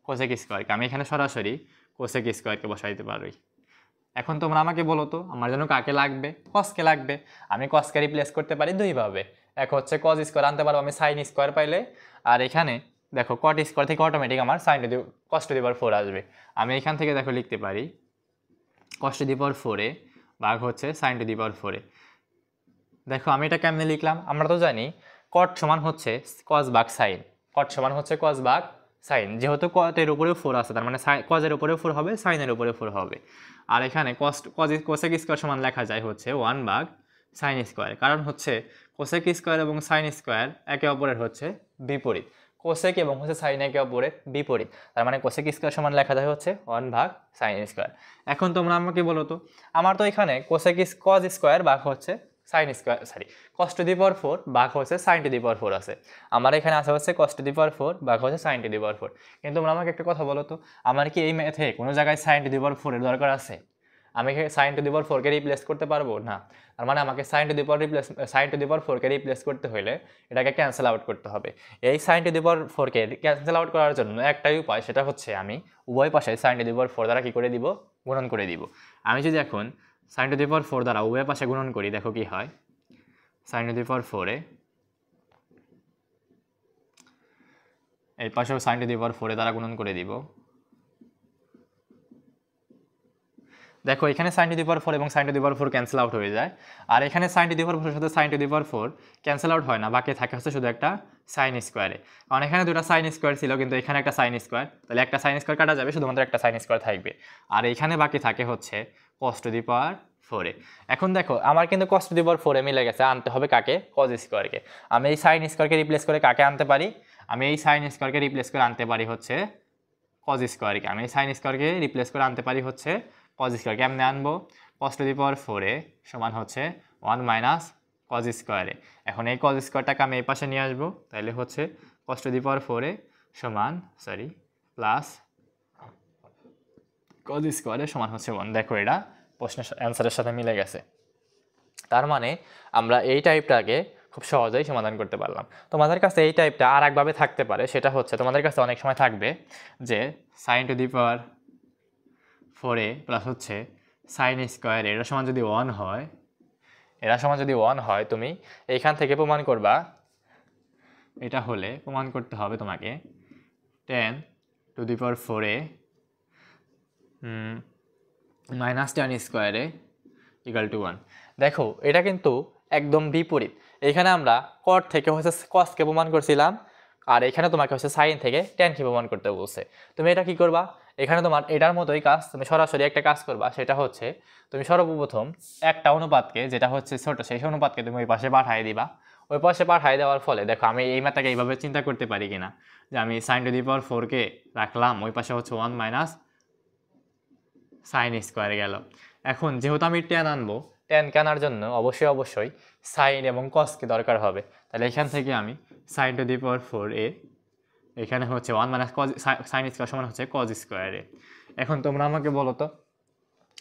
কোসেক স্কয়ারকে। আমি এখানে সরাসরি কোসেক স্কয়ারকে বসাইতে পারি। এখন তোমরা আমাকে বলো তো আমার জন্য কাকে লাগবে? কসকে লাগবে। আমি কসকে রিপ্লেস করতে পারি দুইভাবে। এক হচ্ছে কজ স্কোয়ার আনতে পারবো আমি সাইন স্কোয়ার পাইলে, আর এখানে দেখো কট স্কোয়ার থেকে অটোমেটিক আমার sine to the cos to the power 4 আসবে। আমি এখান থেকে দেখো লিখতে পারি কস টু দি পাওয়ার 4 ভাগ হচ্ছে সাইন টু দি পাওয়ার 4। দেখো আমি এটা কেমনে লিখলাম? আমরা তো জানি কট সমান হচ্ছে কস ভাগ সাইন, কট সমান হচ্ছে কস ভাগ সাইন। যেহেতু কটের উপরেও 4 আছে তার মানে কজের উপরেও 4 হবে, সাইনের উপরেও 4 হবে। আর এখানে কোসেক স্কোয়ার সমান লেখা যায় হচ্ছে 1 ভাগ সাইন স্কোয়ার, কারণ হচ্ছে কোসেক স্কোয়ার এবং সাইন স্কোয়ার একে অপরের হচ্ছে বিপরীত। কোসেক এবং হচ্ছে সাইন একে অপরের বিপরীত, তার মানে কোসেক স্কোয়ার সমান লেখা যায় হচ্ছে 1 ভাগ সাইন স্কোয়ার। এখন তোমরা আমাকে বলো তো, আমার তো এখানে কজ স্কোয়ার ভাগ হচ্ছে sine square cos to the power 4 ভাগ হচ্ছে সাইন টু দি পাওয়ার 4 আছে। আমার এখানে আছে হচ্ছে কস টু দি পাওয়ার 4 ভাগ হচ্ছে সাইন টু দি পাওয়ার 4। কিন্তু তোমরা আমাকে একটা কথা বলো তো, আমার কি এই ম্যাথে কোনো জায়গায় সাইন টু দি পাওয়ার 4 এর দরকার আছে? আমি সাইন টু দি পাওয়ার 4 কে রিপ্লেস করতে পারবো না। তার মানে আমাকে সাইন টু দি পাওয়ার 4 কে রিপ্লেস করতে হলে এটাকে ক্যান্সেল আউট করতে হবে। এই সাইন টু দি পাওয়ার 4 কে ক্যান্সেল আউট করার জন্য একটাই উপায়, সেটা হচ্ছে আমি উভয় পাশে সাইন টু দি পাওয়ার 4 দ্বারা কি করে দিব? গুণন করে দিব। আমি যদি এখন সাইন টু দি পাওয়ার 4 দ্বারা উভয় পাশে গুণন করি, দেখো কি হয়। সাইন টু দি পাওয়ার 4 এই পাশেও সাইন টু দি পাওয়ার 4 দ্বারা গুণন করে দিব। দেখো এখানে সাইন টু দি পাওয়ার 4 এবং sine to the power 4 cancel out হয়ে যায়, আর এখানে সাইন টু দি পাওয়ার 4 এর সাথে sine to the power 4 cancel out হয় না, বাকি থাকে হচ্ছে শুধু একটা সাইন স্কোয়ারে। কারণ এখানে দুটো সাইন স্কোয়ার ছিল কিন্তু এখানে একটা সাইন স্কোয়ার, তাহলে একটা সাইন স্কোয়ার কাটা যাবে, শুধুমাত্র একটা সাইন স্কোয়ার থাকবে। আর এখানে বাকি থাকে হচ্ছে কস টু দি পাওয়ার 4। এখন দেখো আমার কিন্তু কস টু দি পাওয়ার 4 মিলে গেছে, আনতে হবে কাকে? কজ স্কোয়ারকে। আমি এই সাইন স্কোয়ারকে রিপ্লেস করে কাকে আনতে পারি? আমি এই সাইন স্কোয়ারকে রিপ্লেস করে আনতে পারি হচ্ছে কজ স্কোয়ারকে। আমি এই সাইন স্কোয়ারকে রিপ্লেস করে আনতে পারি হচ্ছে কজ স্কোয়ার। কেমনে আনবো? কস টু দি পাওয়ার 4 সমান হচ্ছে 1 মাইনাস কজ স্কোয়ারে। এখন এই কজ স্কোয়ারটাকে আমি এই পাশে নিয়ে আসবো, তাহলে হচ্ছে কস টু দি পাওয়ার 4 সমান প্লাস কজ স্কোয়ারে সমান হচ্ছে 1। দেখো এটা প্রশ্নের অ্যান্সারের সাথে মিলে গেছে। তার মানে আমরা এই টাইপটাকে খুব সহজেই সমাধান করতে পারলাম। তোমাদের কাছে এই টাইপটা আর একভাবে থাকতে পারে, সেটা হচ্ছে তোমাদের কাছে অনেক সময় থাকবে যে sine to the power 4 plus হচ্ছে সাইন স্কোয়ার এর সমান যদি 1 হয়, এরা সমান যদি 1 হয়, তুমি এইখান থেকে প্রমাণ করবা, এটা হলে প্রমাণ করতে হবে তোমাকে 10 টু দি পাওয়ার 4 মাইনাস 10 স্কোয়ারে ইকাল টু 1। দেখো এটা কিন্তু একদম বিপরীত। এখানে আমরা কট থেকে হচ্ছে কসকে প্রমাণ করছিলাম, আর এখানে তোমাকে হচ্ছে সাইন থেকে টেনকে প্রমাণ করতে বলছে। তুমি এটা কি করবা? এখানে তোমার এটার মতোই কাজ, তুমি সরাসরি একটা কাজ করবা, সেটা হচ্ছে তুমি সর্বপ্রথম একটা অনুপাতকে, যেটা হচ্ছে ছোট, সেই অনুপাতকে তুমি ওই পাশে পাঠিয়ে দিবা। ওই পাশে পাঠিয়ে দেওয়ার ফলে দেখো আমি এই ম্যাথটাকে এইভাবে চিন্তা করতে পারি কিনা, যে আমি সাইন টু দি পাওয়ার 4 রাখলাম, ওই পাশে হচ্ছে 1 মাইনাস সাইন স্কোয়ার গেল। এখন যেহেতু আমি টেন আনবো, টেনকে আনার জন্য অবশ্যই সাইন এবং কসকে দরকার হবে। তাহলে এখান থেকে আমি সাইন টু দি পাওয়ার 4 এখানে হচ্ছে 1 মাইনাস কজ সাইন স্কোয়ার সমান হচ্ছে কজ স্কোয়ারে। এখন তোমরা আমাকে বলো তো,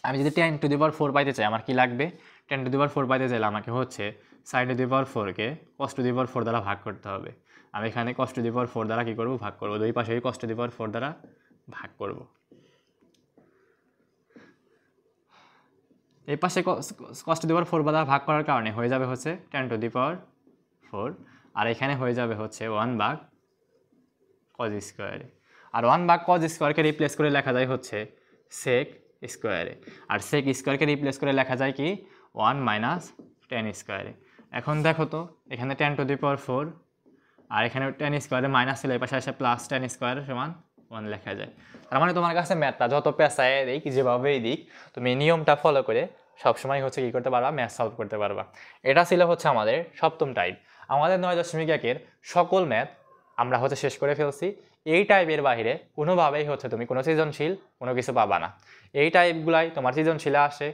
আমি যদি 10 টু দি পাওয়ার 4 পাইতে চাই আমার কি লাগবে? 10 টু দি পাওয়ার 4 পাইতে চাইলে আমাকে হচ্ছে sine to the power 4 cos to the power 4 দ্বারা ভাগ করতে হবে। আমি এখানে কস টু দি পাওয়ার 4 দ্বারা কী করবো? ভাগ করবো। দুই পাশেই কস টু দি পাওয়ার 4 দ্বারা ভাগ করবো। এই পাশে কস টু দি পাওয়ার 4 দ্বারা ভাগ করার কারণে হয়ে যাবে হচ্ছে 10 টু দি পাওয়ার 4, আর এখানে হয়ে যাবে হচ্ছে 1 ভাগ কজ স্কোয়ারে। আর 1 ভাগ কজ স্কোয়ারকে রিপ্লেস করে লেখা যায় হচ্ছে সেক স্কোয়ারে, আর সেক স্কোয়ারকে রিপ্লেস করে লেখা যায় কি 1 মাইনাস 10 স্কোয়ারে। এখন দেখো তো এখানে 10 টু দি পাওয়ার 4 আর এখানে 10 স্কোয়ারে মাইনাস ছিল, এই পাশে আসে প্লাস 10 স্কোয়ার সমান 1 লেখা যায়। তার মানে তোমার কাছে ম্যাথটা যত পেঁচায় দিক, যেভাবেই দিক, তুমি নিয়মটা ফলো করে সবসময় হচ্ছে কী করতে পারবা? ম্যাথ সলভ করতে পারবা। এটা ছিল হচ্ছে আমাদের সপ্তম টাইপ। আমাদের 9.1 সকল ম্যাথ আমরা হচ্ছে শেষ করে ফেলছি। এই টাইপের বাইরে কোনোভাবেই হচ্ছে তুমি কোনো সৃজনশীল কোনো কিছু পাবা না। এই টাইপগুলাই তোমার সৃজনশীলে আসে,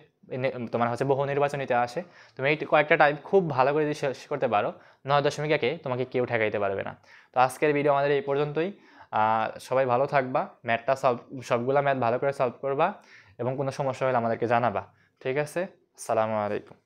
তোমার হচ্ছে বহু নির্বাচনীতে আসে। তুমি এই কয়েকটা টাইপ খুব ভালো করে যদি শেষ করতে পারো, 9.1 তোমাকে কেউ ঠেকাইতে পারবে না। তো আজকের ভিডিও আমাদের এই পর্যন্তই। সবাই ভালো থাকবা, ম্যাথটা সবগুলা ম্যাথ ভালো করে সলভ করবা এবং কোনো সমস্যা হলে আমাদেরকে জানাবা। ঠিক আছে? আসসালামু আলাইকুম।